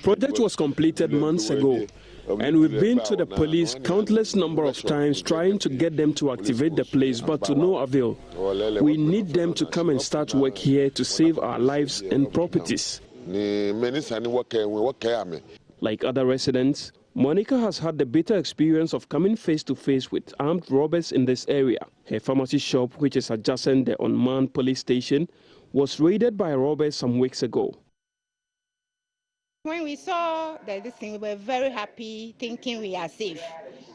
project was completed months ago, and we've been to the police countless number of times trying to get them to activate the place, but to no avail. We need them to come and start work here to save our lives and properties. Like other residents, Monica has had the bitter experience of coming face to face with armed robbers in this area. Her pharmacy shop, which is adjacent the unmanned police station, was raided by robbers some weeks ago. When we saw this thing, we were very happy, thinking we are safe.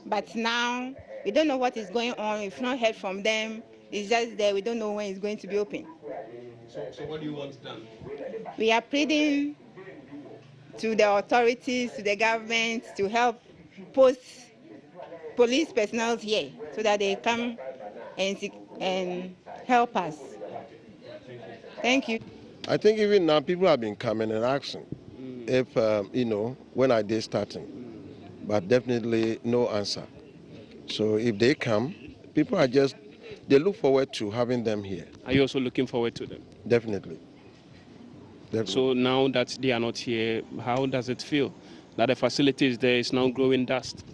But now, we don't know what is going on. We've not heard from them. It's just there. We don't know when it's going to be open. So what do you want done? We are pleading to the authorities, to the government, to help post police personnel here so that they come and help us. Thank you. I think even now people have been coming and asking if, when are they starting? But definitely no answer. So if they come, people are they look forward to having them here. Are you also looking forward to them? Definitely. So now that they are not here, how does it feel that the facility is there is now growing dust?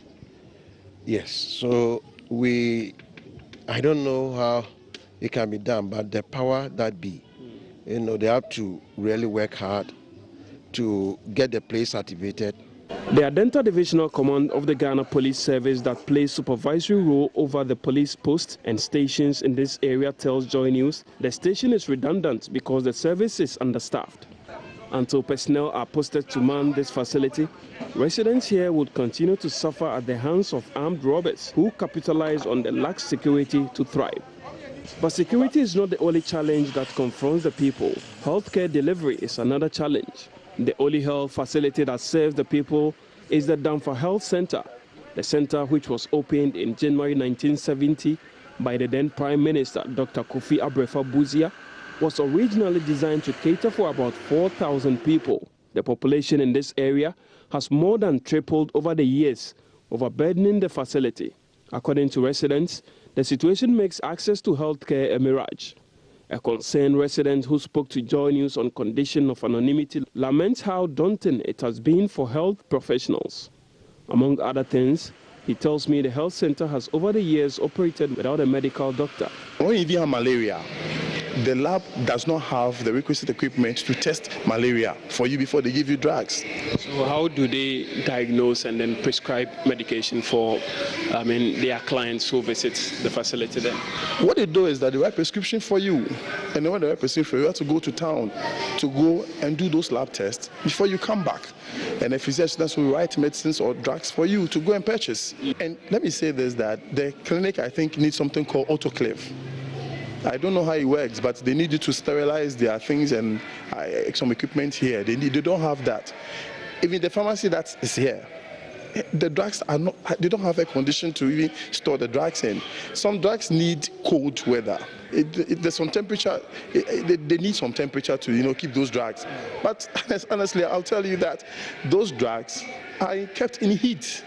Yes, so I don't know how it can be done, but the power that be, they have to really work hard to get the place activated. The Adenta Divisional Command of the Ghana Police Service that plays supervisory role over the police posts and stations in this area tells Joy News the station is redundant because the service is understaffed. Until personnel are posted to man this facility, residents here would continue to suffer at the hands of armed robbers who capitalize on the lax security to thrive. But security is not the only challenge that confronts the people. Healthcare delivery is another challenge. The only health facility that serves the people is the Damfa Health Center. The center, which was opened in January 1970 by the then Prime Minister Dr. Kofi Abrefa-Buzia, was originally designed to cater for about 4,000 people. The population in this area has more than tripled over the years, overburdening the facility. According to residents, the situation makes access to healthcare a mirage. A concerned resident who spoke to Joy News on condition of anonymity laments how daunting it has been for health professionals. Among other things, he tells me the health center has over the years operated without a medical doctor. When you have malaria, the lab does not have the requisite equipment to test malaria for you before they give you drugs. So how do they diagnose and then prescribe medication for their clients who visit the facility then? What they do is that they write prescription for you, and when they write prescription for you, you have to go to town to go and do those lab tests before you come back. And the physicians will write medicines or drugs for you to go and purchase. And let me say this, that the clinic, I think, needs something called autoclave. I don't know how it works, but they need you to sterilize their things and some equipment here. They don't have that. Even the pharmacy that is here, the drugs are not, they don't have a condition to even store the drugs in. Some drugs need cold weather. There's some temperature, they need some temperature to keep those drugs. But honestly, I'll tell you that those drugs are kept in heat.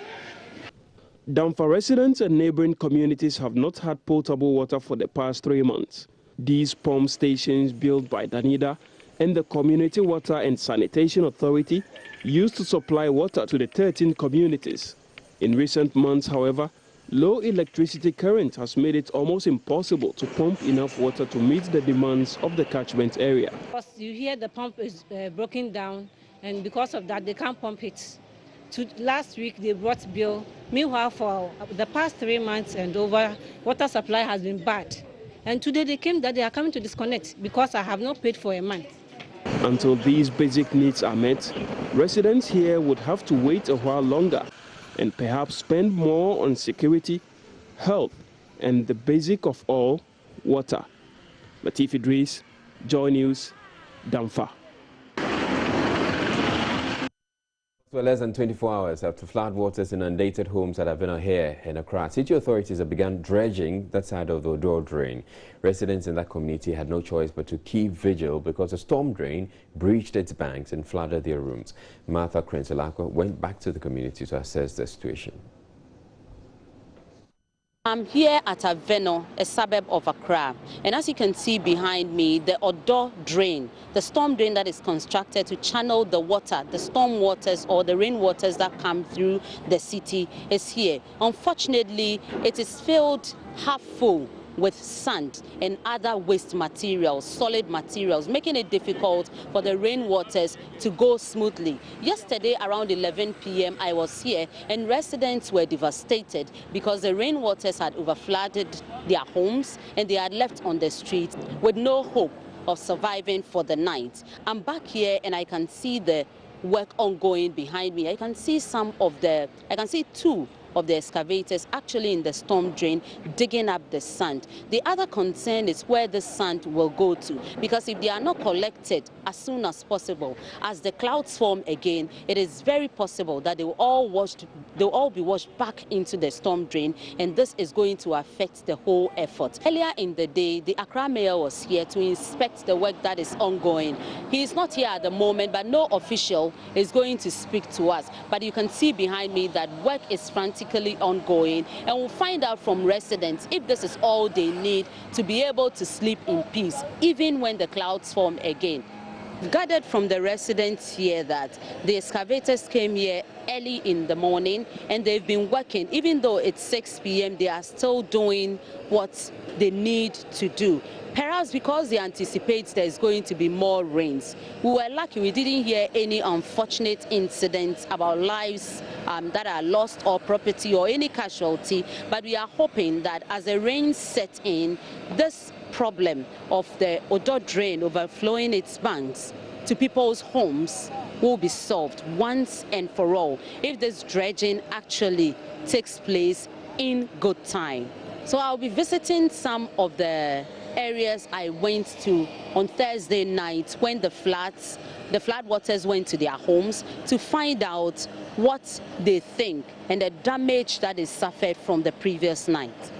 Damfa residents and neighboring communities have not had potable water for the past 3 months. These pump stations built by Danida and the Community Water and Sanitation Authority used to supply water to the 13 communities. In recent months, however, low electricity current has made it almost impossible to pump enough water to meet the demands of the catchment area. You hear the pump is broken down, and because of that, they can't pump it. Last week, they brought bill. Meanwhile, for the past 3 months and over, water supply has been bad. And today they came that they are coming to disconnect because I have not paid for a month. Until these basic needs are met, residents here would have to wait a while longer and perhaps spend more on security, health, and the basic of all, water. Latif Idris, Joy News, Damfa. Well, less than 24 hours after floodwaters inundated homes at Avena here in Accra, city authorities have begun dredging that side of the Odo drain. Residents in that community had no choice but to keep vigil because a storm drain breached its banks and flooded their rooms. Martha Krenselako went back to the community to assess the situation. I'm here at Aveno, a suburb of Accra, and as you can see behind me, the Odo drain, the storm drain that is constructed to channel the water, the storm waters or the rain waters that come through the city is here. Unfortunately, it is filled half full with sand and other waste materials, solid materials, making it difficult for the rainwaters to go smoothly. Yesterday around 11 p.m. I was here and residents were devastated because the rainwaters had overflooded their homes and they had left on the streets with no hope of surviving for the night. I'm back here and I can see the work ongoing behind me. I can see two of the excavators actually in the storm drain digging up the sand. The other concern is where the sand will go to, because if they are not collected as soon as possible, as the clouds form again, it is very possible that they'll all be washed back into the storm drain, and this is going to affect the whole effort. Earlier in the day, the Accra mayor was here to inspect the work that is ongoing. He is not here at the moment, but no official is going to speak to us. But you can see behind me that work is frantically ongoing, and we'll find out from residents if this is all they need to be able to sleep in peace, even when the clouds form again. Gathered from the residents here that the excavators came here early in the morning and they've been working. Even though it's 6 p.m., they are still doing what they need to do. Perhaps because they anticipate there's going to be more rains. We were lucky we didn't hear any unfortunate incidents about lives that are lost or property or any casualty, but we are hoping that as the rains set in, this problem of the Odo drain overflowing its banks to people's homes will be solved once and for all if this dredging actually takes place in good time. So I'll be visiting some of the areas I went to on Thursday night when the floodwaters went to their homes to find out what they think and the damage that is suffered from the previous night.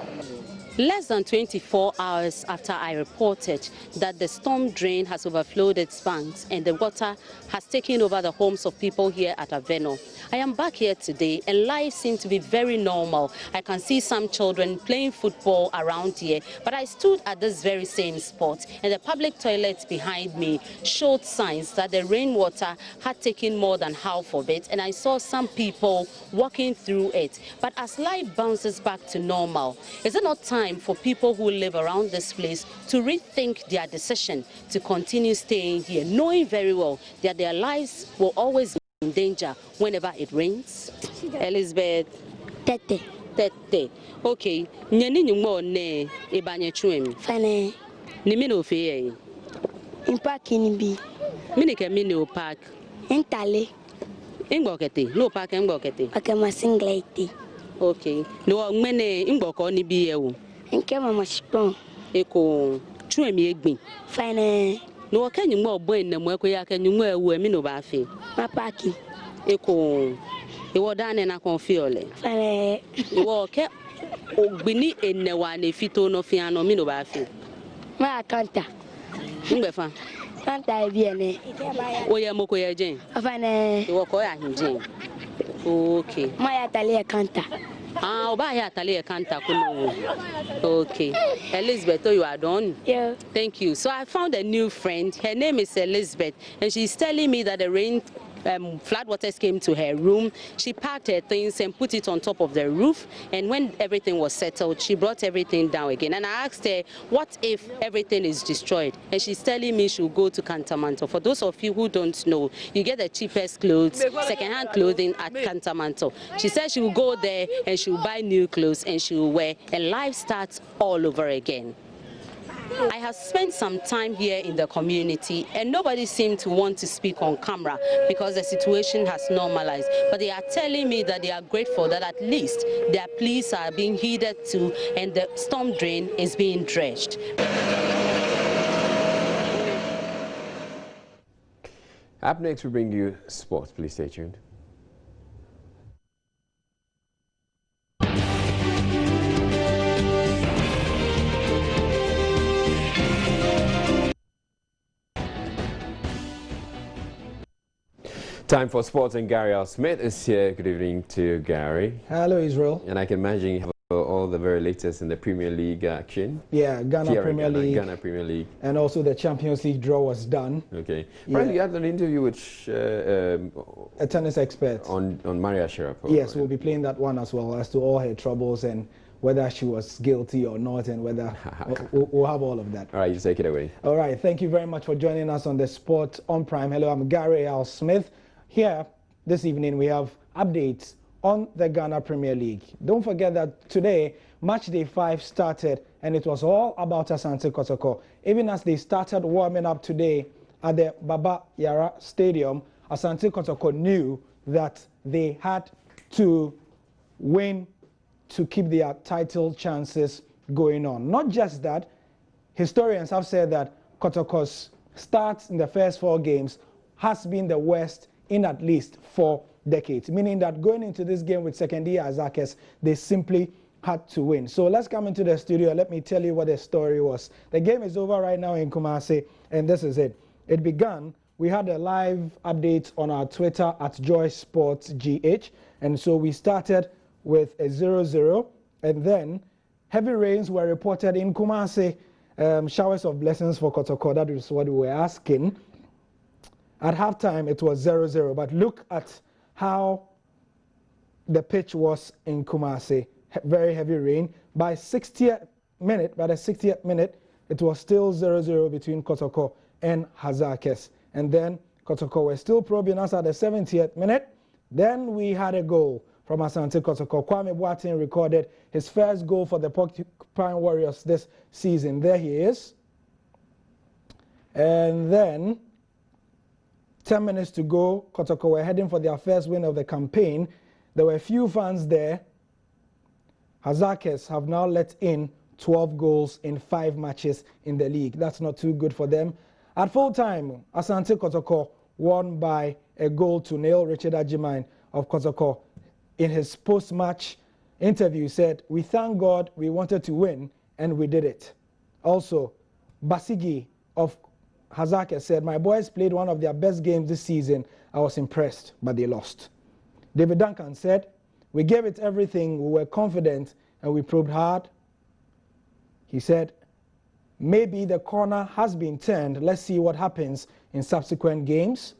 Less than 24 hours after I reported that the storm drain has overflowed its banks and the water has taken over the homes of people here at Aveno, I am back here today and life seems to be very normal. I can see some children playing football around here, but I stood at this very same spot and the public toilets behind me showed signs that the rainwater had taken more than half of it, and I saw some people walking through it. But as life bounces back to normal, is it not time for people who live around this place to rethink their decision to continue staying here, knowing very well that their lives will always be in danger whenever it rains? Elizabeth. Tete. Tete. Okay. Nyani nyumo ne ebanye chuemi. Fane. Ni mino feye. In park in bi. Mini ke mini park. Intale. Ingokete. No park ingokete. Akama singlete. Okay. No mene ingoko ni bi ewu. Nke mama shipon. Eko chuemi egbin. Fane. No kanyi mo bo enemu eko ya kanyi mo ewu emi no ba fe. Ma parki. Eko iwo dane na konfiole. Fane. Iwo ke ogbini enewa ne fito no fi ano mi no ba fe. Ma kanta. Ngbefa. Kanta ebi ene. Oye moko ye jen. Fane. Iwo ko ya hinjen. Okay. Ma ya tale kanta. Ah, oba ya tale kanta kuno. Okay. Elizabeth, you are done? Yeah. Thank you. So I found a new friend. Her name is Elizabeth, and she's telling me that the floodwaters came to her room. She packed her things and put it on top of the roof, and when everything was settled, she brought everything down again. And I asked her, what if everything is destroyed? And she's telling me she'll go to Cantamanto. For those of you who don't know, you get the cheapest clothes, second-hand clothing at Cantamanto. She said she will go there and she will buy new clothes and she will wear, and life starts all over again. I have spent some time here in the community and nobody seemed to want to speak on camera because the situation has normalized. But they are telling me that they are grateful that at least their pleas are being heeded to and the storm drain is being dredged. Up next, we bring you sports. Please stay tuned. Time for sports, and Gary L. Smith is here. Good evening to Gary. Hello, Israel. And I can imagine you have all the very latest in the Premier League action. Yeah, Ghana Premier League. Ghana Premier League. And also the Champions League draw was done. Okay. Yeah. Right, you had an interview with a tennis expert on Maria Sharapova. Yes, we'll be playing that one as well, as to all her troubles and whether she was guilty or not, and whether we'll have all of that. All right, you take it away. All right, thank you very much for joining us on the Sport on Prime. Hello, I'm Gary L. Smith. Here this evening we have updates on the Ghana Premier League. Don't forget that today match day 5 started, and it was all about Asante Kotoko. Even as they started warming up today at the Baba Yara Stadium, Asante Kotoko knew that they had to win to keep their title chances going on. Not just that, historians have said that Kotoko's start in the first 4 games has been the worst in at least 4 decades, meaning that going into this game with second-year Azakes, they simply had to win. So let's come into the studio. Let me tell you what the story was. The game is over right now in Kumasi, and this is it. It began. We had a live update on our Twitter at JoySportsGH, and so we started with a 0-0, and then heavy rains were reported in Kumasi, showers of blessings for Kotoko. That is what we were asking. At halftime, it was 0-0, but look at how the pitch was in Kumasi. Very heavy rain. By the 60th minute, it was still 0-0 between Kotoko and Hazakes. And then Kotoko were still probing us at the 70th minute. Then we had a goal from Asante Kotoko. Kwame Boateng recorded his first goal for the Porcupine Warriors this season. There he is. And then 10 minutes to go, Kotoko were heading for their first win of the campaign. There were a few fans there. Hazakes have now let in 12 goals in 5 matches in the league. That's not too good for them. At full time, Asante Kotoko won by a 1-0. Richard Ajimine of Kotoko, in his post-match interview, said, "We thank God we wanted to win, and we did it." Also, Basigi of Hazakes said, "My boys played one of their best games this season. I was impressed, but they lost." David Duncan said, "We gave it everything. We were confident, and we probed hard." He said, "Maybe the corner has been turned. Let's see what happens in subsequent games."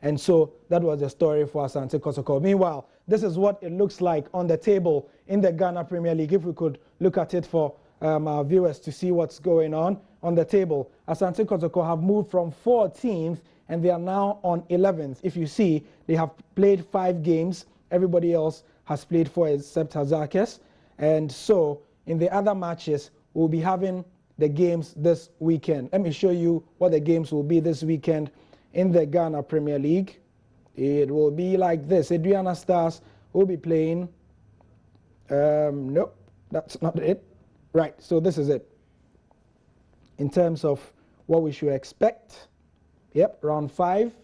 And so that was the story for Asante Kotoko. Meanwhile, this is what it looks like on the table in the Ghana Premier League. If we could look at it for our viewers to see what's going on the table. Asante Kotoko have moved from 14th, and they are now on 11th. If you see, they have played 5 games. Everybody else has played 4 except Hazakes. And so in the other matches, we'll be having the games this weekend. Let me show you what the games will be this weekend in the Ghana Premier League. It will be like this. Adriana Stars will be playing. Nope, that's not it. Right, so this is it. In terms of what we should expect. Yep, round 5.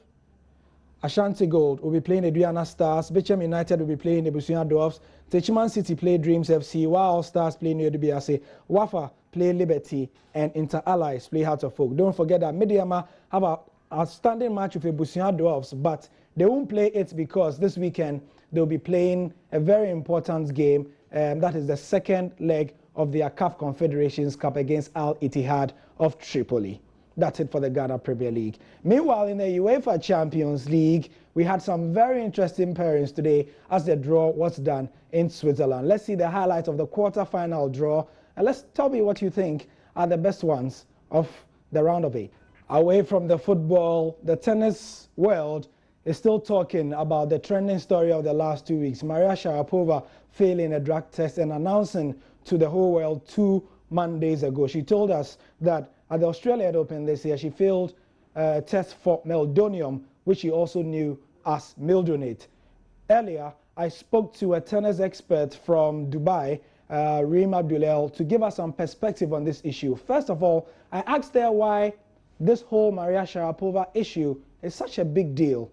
Ashanti Gold will be playing Adriana Stars. Bechem United will be playing Ebusuya Dwarfs. Techiman City play Dreams FC. While Stars play New Dubiase. Wafa play Liberty. And Inter Allies play Heart of Folk. Don't forget that Mediama have a outstanding match with Ebusuya Dwarfs, but they won't play it because this weekend they'll be playing a very important game. That is the second leg of their CAF Confederations Cup against Al Ittihad of Tripoli. That's it for the Ghana Premier League. Meanwhile, in the UEFA Champions League, we had some very interesting pairings today as the draw was done in Switzerland. Let's see the highlights of the quarter-final draw, and let's tell me what you think are the best ones of the round of 8. Away from the football, the tennis world is still talking about the trending story of the last 2 weeks. Maria Sharapova failing a drug test and announcing to the whole world 2 Mondays ago. She told us that at the Australian Open this year, she failed a test for meldonium, which she also knew as mildronate. Earlier, I spoke to a tennis expert from Dubai, Reem Abdulel, to give us some perspective on this issue. First of all, I asked her why this whole Maria Sharapova issue is such a big deal.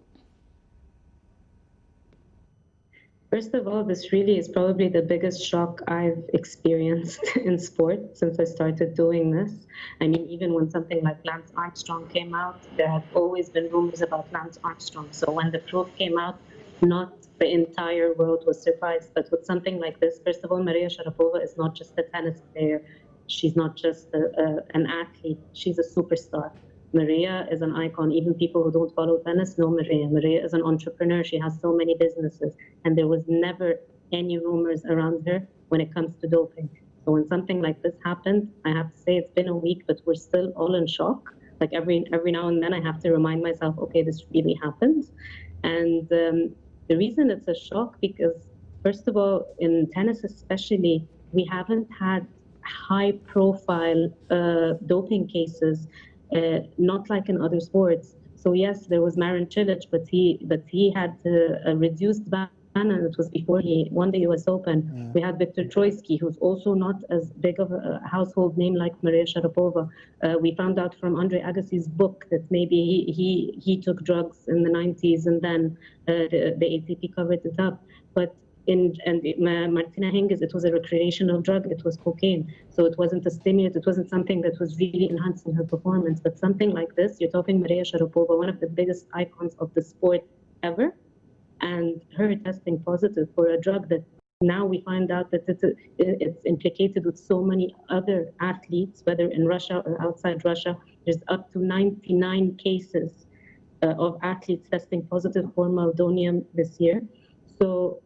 First of all, this really is probably the biggest shock I've experienced in sport since I started doing this. I mean, even when something like Lance Armstrong came out, there have always been rumors about Lance Armstrong. So when the proof came out, not the entire world was surprised. But with something like this, first of all, Maria Sharapova is not just a tennis player. She's not just an athlete. She's a superstar. Maria is an icon. Even people who don't follow tennis know Maria. Maria is an entrepreneur. She has so many businesses. And there was never any rumors around her when it comes to doping. So when something like this happened, I have to say it's been a week, but we're still all in shock. Like every now and then I have to remind myself, okay, this really happened. And the reason it's a shock, because first of all, in tennis especially, we haven't had high profile doping cases, not like in other sports. So yes, there was Marin Cilic, but he had a reduced ban, and it was before he won the US Open. Yeah. We had Viktor Troicki, who's also not as big of a household name like Maria Sharapova. We found out from Andre Agassi's book that maybe he took drugs in the 90s, and then the ATP covered it up. But Martina Hingis, it was a recreational drug, it was cocaine. So it wasn't a stimulant, it wasn't something that was really enhancing her performance. But something like this, you're talking Maria Sharapova, one of the biggest icons of the sport ever, and her testing positive for a drug that now we find out that it's implicated with so many other athletes, whether in Russia or outside Russia. There's up to 99 cases of athletes testing positive for meldonium this year. So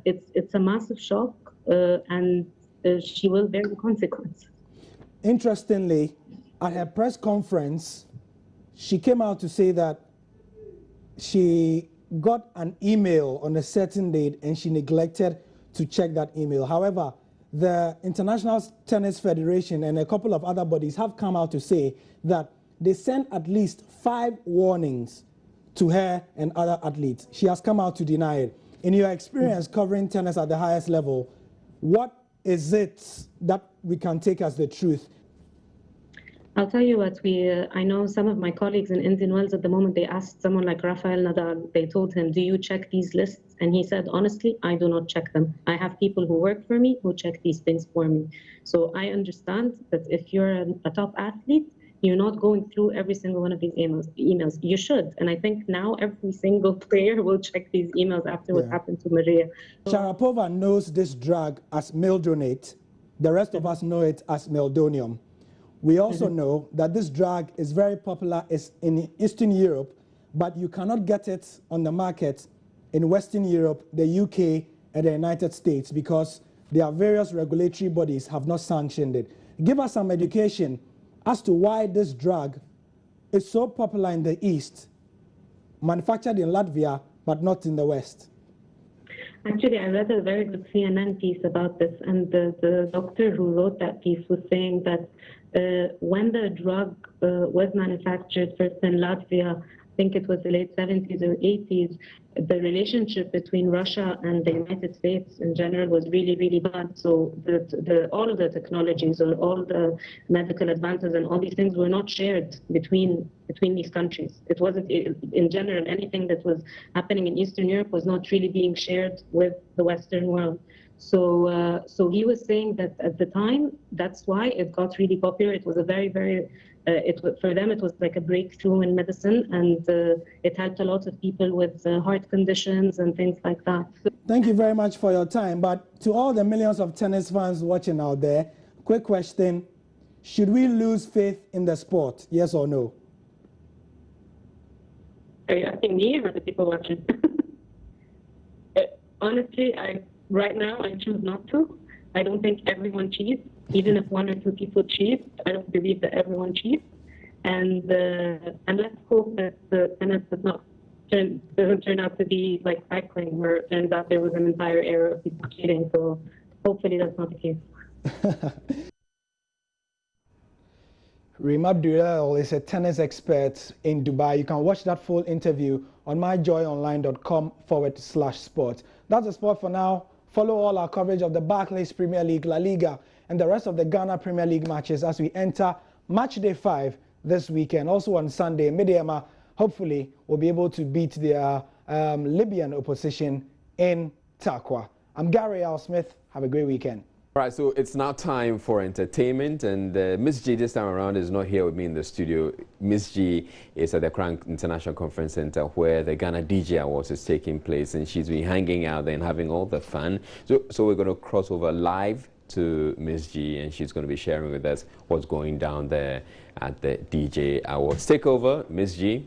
it's a massive shock, and she will bear the consequences. Interestingly, at her press conference, she came out to say that she got an email on a certain date and she neglected to check that email. However, the International Tennis Federation and a couple of other bodies have come out to say that they sent at least 5 warnings to her and other athletes. She has come out to deny it. In your experience covering tennis at the highest level, what is it that we can take as the truth? I'll tell you what, I know some of my colleagues in Indian Wells at the moment, they asked someone like Rafael Nadal, they told him, do you check these lists? And he said, honestly, I do not check them. I have people who work for me who check these things for me. So I understand that if you're a top athlete, you're not going through every single one of these emails. You should. And I think now every single player will check these emails after what happened to Maria. Sharapova knows this drug as mildronate. The rest of us know it as meldonium. We also know that this drug is very popular in Eastern Europe, but you cannot get it on the market in Western Europe, the UK, and the United States because their various regulatory bodies have not sanctioned it. Give us some education as to why this drug is so popular in the East, manufactured in Latvia, but not in the West. Actually, I read a very good CNN piece about this, and the doctor who wrote that piece was saying that when the drug was manufactured first in Latvia, I think it was the late 70s or 80s, the relationship between Russia and the United States in general was really, really bad. So all of the technologies or all the medical advances and all these things were not shared between these countries. It wasn't, in general, anything that was happening in Eastern Europe was not really being shared with the Western world. So he was saying that at the time, that's why it got really popular. It was a very, very, for them, it was like a breakthrough in medicine, and it helped a lot of people with heart conditions and things like that. Thank you very much for your time. But to all the millions of tennis fans watching out there, quick question. Should we lose faith in the sport? Yes or no? Are you asking me or the people watching? Honestly, right now, I choose not to. I don't think everyone cheats. Even if 1 or 2 people cheat, I don't believe that everyone cheats. And let's hope that the tennis doesn't turn out to be like cycling, where it turns out there was an entire era of people cheating. So hopefully that's not the case. Reem Abdul is a tennis expert in Dubai. You can watch that full interview on myjoyonline.com/sport. That's the sport for now. Follow all our coverage of the Barclays Premier League, La Liga, and the rest of the Ghana Premier League matches as we enter match day 5 this weekend. Also on Sunday, Midiama hopefully will be able to beat their Libyan opposition in Tarkwa. I'm Gary Al Smith. Have a great weekend. Right, so it's now time for entertainment, and Miss G this time around is not here with me in the studio. Miss G is at the Accra International Conference Center where the Ghana DJ Awards is taking place, and she's been hanging out there and having all the fun. So we're going to cross over live to Miss G, and she's going to be sharing with us what's going down there at the DJ Awards. Take over, Miss G.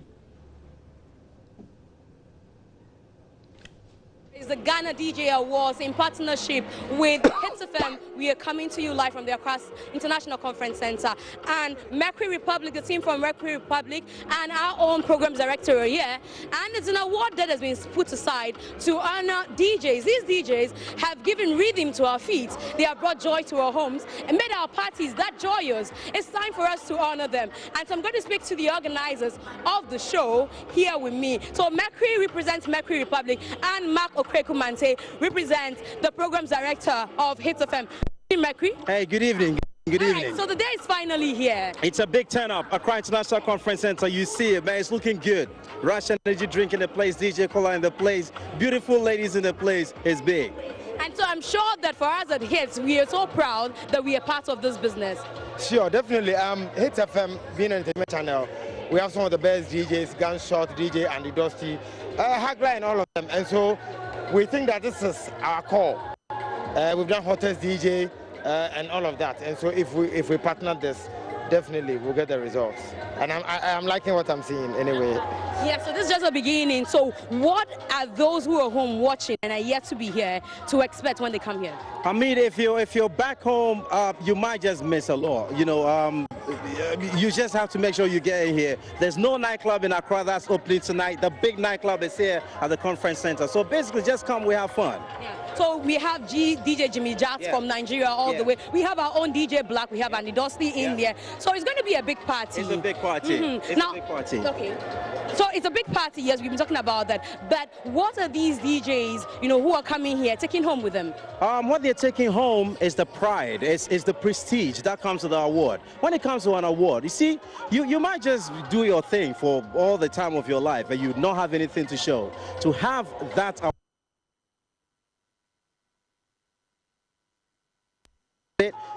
The Ghana DJ Awards in partnership with Hits FM. We are coming to you live from the Accra International Conference Center. And Mercury Republic, the team from Mercury Republic, and our own program director are here. And it's an award that has been put aside to honor DJs. These DJs have given rhythm to our feet. They have brought joy to our homes and made our parties that joyous. It's time for us to honor them. And so I'm going to speak to the organizers of the show here with me. So Mercury represents Mercury Republic, and Mark Kumante represents the programs director of Hits FM. Mercury. Hey, good evening. Good evening. Right, so the day is finally here. It's a big turn up. Accra International Conference Center. You see it, man. It's looking good. Russian energy drink in the place, DJ Cola in the place, beautiful ladies in the place. It's big. And so I'm sure that for us at Hits, we are so proud that we are part of this business. Sure, definitely. Hits FM being an entertainment channel, we have some of the best DJs, Gunshot, DJ, Andy Dusty, Hagla, and all of them. And so we think that this is our core. We've done hottest DJ and all of that. And so if we partner this, definitely we'll get the results. And I'm liking what I'm seeing anyway. Yeah, so this is just a beginning. So what are those who are home watching and are yet to be here to expect when they come here? I mean, if you're back home, you might just miss a lot. You know, you just have to make sure you get in here. There's no nightclub in Accra that's opening tonight. The big nightclub is here at the conference center. So basically, just come, we have fun. Yeah. So we have DJ Jimmy Jazz from Nigeria all the way. We have our own DJ Black. We have Andy Dusty in there. So it's going to be a big party. It's a big party. It's a big party. Okay. So it's a big party. Yes, we've been talking about that. But what are these DJs, who are coming here, taking home with them? What they're taking home is the pride. It's the prestige that comes to the award. When it comes to an award, you see, you might just do your thing for all the time of your life and you not have anything to show. To have that award,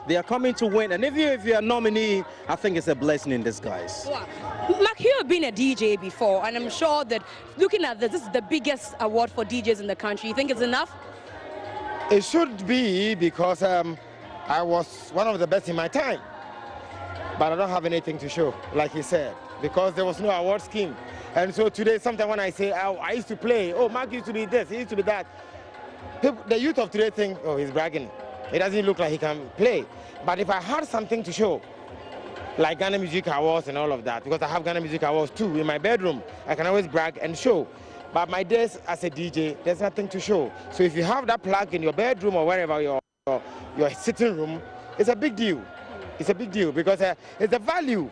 they are coming to win, and if you're a nominee, I think it's a blessing in disguise. Wow. Mark, you have been a DJ before, and I'm sure that looking at this is the biggest award for DJs in the country. You think it's enough? It should be, because I was one of the best in my time, but I don't have anything to show, like he said, because there was no award scheme. And so today, sometimes when I say, I used to play, oh, Mark used to be this, he used to be that, the youth of today think, oh, he's bragging. It doesn't look like he can play. But if I had something to show, like Ghana Music Awards and all of that, because I have Ghana Music Awards too in my bedroom, I can always brag and show. But my days as a DJ, there's nothing to show. So if you have that plug in your bedroom or wherever your sitting room, it's a big deal. It's a big deal because it's a value.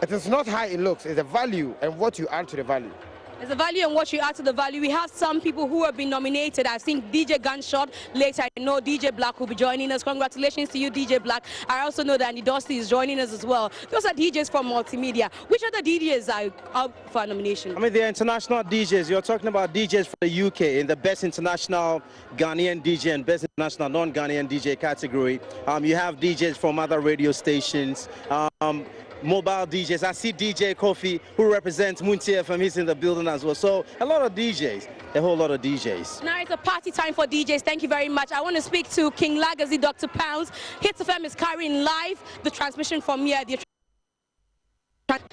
It is not how it looks, it's a value and what you add to the value. There's a value and what you add to the value. We have some people who have been nominated. I've seen DJ Gunshot. Later, I know DJ Black will be joining us. Congratulations to you, DJ Black. I also know that Andy Dusty is joining us as well. Those are DJs from multimedia. Which other DJs are up for nomination? I mean, they're international DJs. You're talking about DJs from the UK in the best international Ghanaian DJ and best international non-Ghanaian DJ category. You have DJs from other radio stations. Mobile DJs. I see DJ Kofi, who represents Munti FM. He's in the building as well. So a lot of DJs, a whole lot of DJs. Now it's a party time for DJs. Thank you very much. I want to speak to King Legacy, Dr. Pounds. Hits FM is carrying live the transmission from here.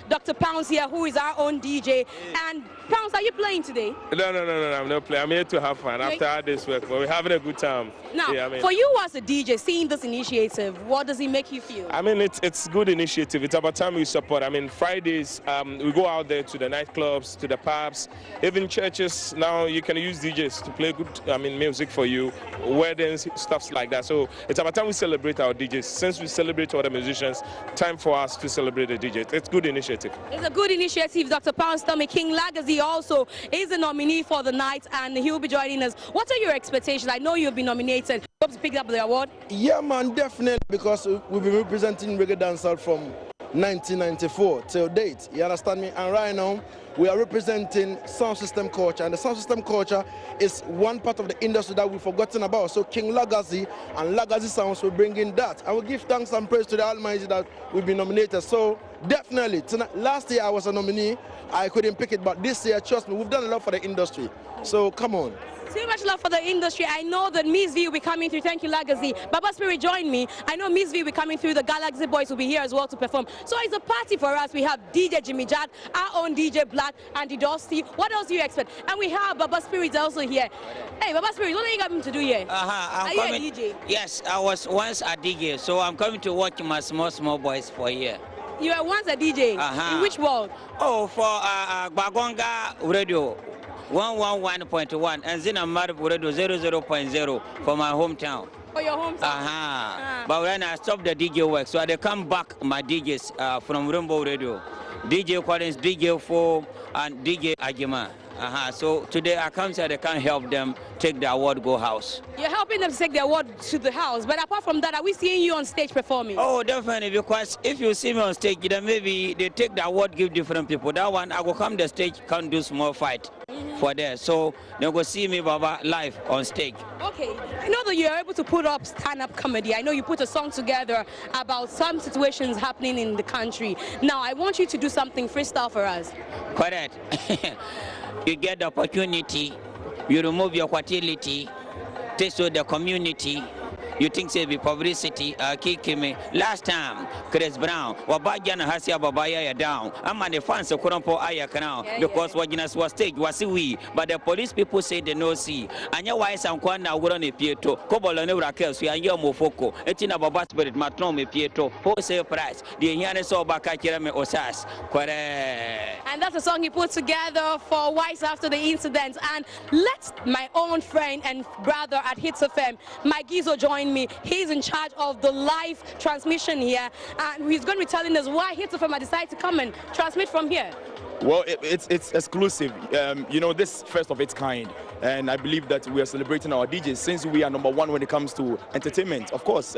Dr. Pounds here, who is our own DJ. And Pounds, are you playing today? No, I'm not playing. I'm here to have fun after all this work, but we're having a good time. Now, for you as a DJ, seeing this initiative, what does it make you feel? I mean, it's good initiative. It's about time we support. I mean, Fridays, we go out there to the nightclubs, to the pubs, even churches. Now you can use DJs to play good, music for you, weddings, stuff like that. So it's about time we celebrate our DJs. Since we celebrate other musicians, time for us to celebrate the DJs. It's good initiative. It's a good initiative. Dr. Pounds, tell me, King Legacy also is a nominee for the night, and he'll be joining us. What are your expectations? I know you've been nominated. Hope to pick up the award. Yeah, man, definitely, because we've been representing reggae dancehall from 1994 till date. You understand me? And right now, we are representing sound system culture, and the sound system culture is one part of the industry that we've forgotten about. So King Legacy and Legacy Sounds will bring in that. I will give thanks and praise to the Almighty that we've been nominated. So definitely, tonight, last year I was a nominee, I couldn't pick it, but this year, trust me, we've done a lot for the industry. So come on. So much love for the industry. I know that Miss V will be coming through. Thank you, Legacy. Baba Spirit, join me. I know Miss V will be coming through. The Galaxy Boys will be here as well to perform. So it's a party for us. We have DJ Jimmy Jack, our own DJ Black, and the Dusty. What else do you expect? And we have Baba Spirit also here. Hey, Baba Spirit, what are you coming to do here? I'm are coming. You a DJ? Yes, I was once a DJ, so I'm coming to watch my small boys for here. You were once a DJ? In which world? Oh, for Bagonga Radio. 111.1 and then I'm married radio 00.0 for my hometown. For your hometown? But when I stopped the DJ work, so I come back my DJs from Rainbow Radio. DJ Collins, DJ Four, and DJ Ajima. So today I come so I can help them take the award go house. You're helping them to take the award to the house, but apart from that, are we seeing you on stage performing? Oh, definitely, because if you see me on stage, then maybe they take the award, give different people. That one, I go come the stage, can't do small fight for there. So they go see me, Baba, live on stage. Okay, I know that you're able to put up stand-up comedy. I know you put a song together about some situations happening in the country. Now, I want you to do something freestyle for us. Correct. You get the opportunity, you remove your fertility, taste of the community. You think say be publicity, me. Last time, Chris Brown, Wabajana Hasia Babaya down. I'm on the fans of Kurumpo Aya Canal because Waginas was stage was we, but the police people say they no see. And your wife and Kwana would on a Pietro, Cobol and Rakel, we are your mofoko, Etina Babat Spirit, Matrom, Pietro, wholesale price, the Yana saw Bakakirame Osas. And that's a song he put together for Wise after the incident. And let my own friend and brother at Hits FM, Mike Gizo, join me. He's in charge of the live transmission here, and he's going to be telling us why Hits FM decided to come and transmit from here. Well, it's exclusive. You know, this first of its kind. And I believe that we are celebrating our DJs since we are #1 when it comes to entertainment. Of course,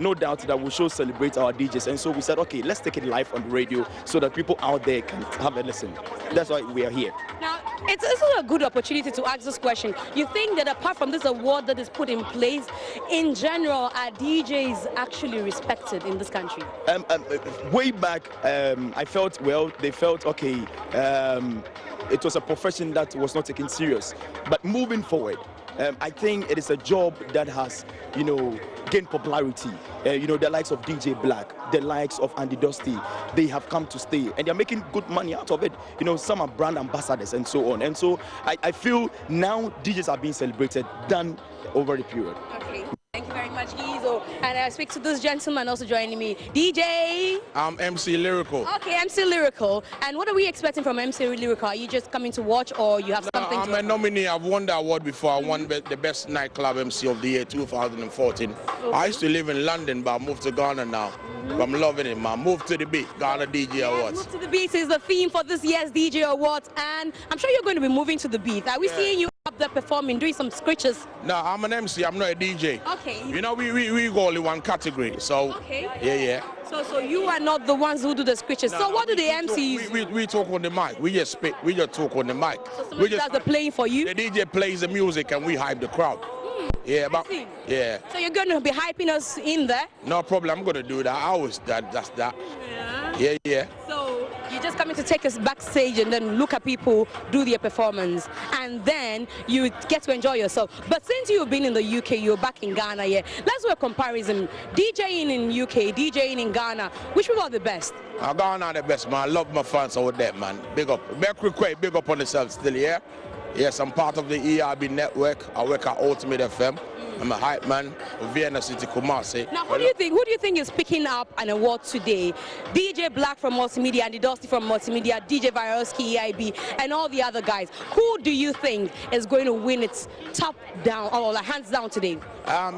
no doubt that we should celebrate our DJs. And so we said, okay, let's take it live on the radio so that people out there can have a listen. That's why we are here. Now, it's also a good opportunity to ask this question. You think that apart from this award that is put in place, in general, are DJs actually respected in this country? Way back, I felt, well, they felt, okay, it was a profession that was not taken serious. But moving forward, I think it is a job that has, you know, gained popularity. You know, the likes of DJ Black, the likes of Andy Dusty, they have come to stay and they're making good money out of it. You know, some are brand ambassadors and so on. And so I feel now DJs are being celebrated than over the period. Okay. Thank you very much, Gizo. And I speak to this gentleman also joining me. DJ? I'm MC Lyrical. Okay, MC Lyrical. And what are we expecting from MC Lyrical? Are you just coming to watch or you have something I'm a nominee. I've won the award before. I won the best nightclub MC of the year 2014. Okay. I used to live in London, but I moved to Ghana now. I'm loving it, man. Move to the beat, Ghana DJ Awards. Move to the beat is the theme for this year's DJ Awards. And I'm sure you're going to be moving to the beat. Are we seeing you up there performing, doing some scratches? No, I'm an MC. I'm not a DJ. Okay. You know, we go only one category. So, okay. Yeah. So you are not the ones who do the scratches. No, so what do the MCs? We talk on the mic. We just spit. We just talk on the mic. So somebody does the playing for you? The DJ plays the music and we hype the crowd. Yeah, but yeah. So you're going to be hyping us in there? No problem. I'm going to do that. I always that's that. Yeah. So you're just coming to take us backstage and then look at people do their performance, and then you get to enjoy yourself. But since you've been in the UK, you're back in Ghana. Yeah. Let's do a comparison. DJing in UK, DJing in Ghana. Which one are the best? Ghana are the best, man. I love my fans over there, man. Big up. Big up on themselves still, yeah. Yes, I'm part of the ERB network. I work at Ultimate FM. I'm a hype man of Vienna City, Kumasi. Now, who do you think is picking up an award today? DJ Black from Multimedia, and Dusty from Multimedia, DJ Varosky, EIB, and all the other guys. Who do you think is going to win its top down or like hands down today?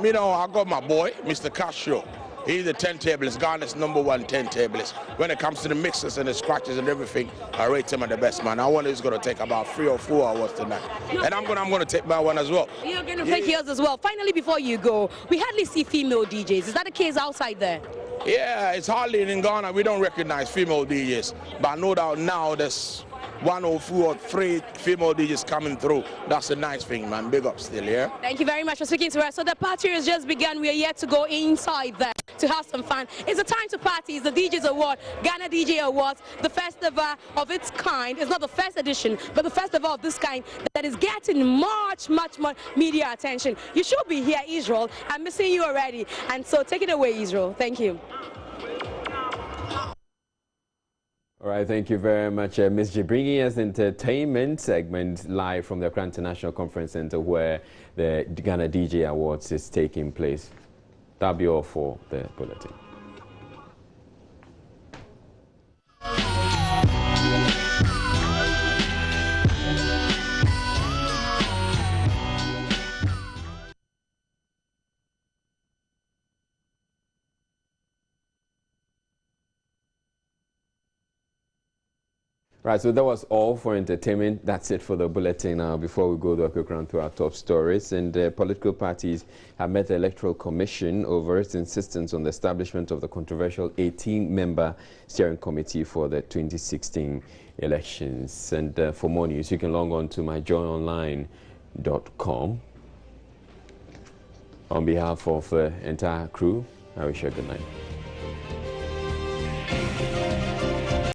You know, I got my boy, Mr. Castro. He's the 10-tablist, Ghana's #1 10-tablist. When it comes to the mixes and the scratches and everything, I rate him at the best, man. I wonder he's going to take about 3 or 4 hours tonight. And I'm going to take my one as well. You're going to take yours as well. Finally, before you go, we hardly see female DJs. Is that the case outside there? Yeah, it's hardly in Ghana. We don't recognize female DJs. But no doubt now there's 1 or 2 or 3 female DJs coming through. That's a nice thing, man. Big up still, yeah? Thank you very much for speaking to us. So the party has just begun. We are yet to go inside there to have some fun. It's a time to party. It's the DJ's Award, Ghana DJ Awards, the festival of its kind. It's not the first edition, but the festival of this kind that is getting much more media attention. You should be here, Israel. I'm missing you already. And so take it away, Israel. Thank you. All right, thank you very much, Ms. G. Bringing us entertainment segment live from the Accra International Conference Center where the Ghana DJ Awards is taking place. That'll be all for the bulletin. Right, so that was all for entertainment. That's it for the bulletin. Now, before we go to a quick run through our top stories, and political parties have met the Electoral Commission over its insistence on the establishment of the controversial 18-member steering committee for the 2016 elections. And for more news, you can log on to myjoyonline.com. On behalf of the entire crew, I wish you a good night.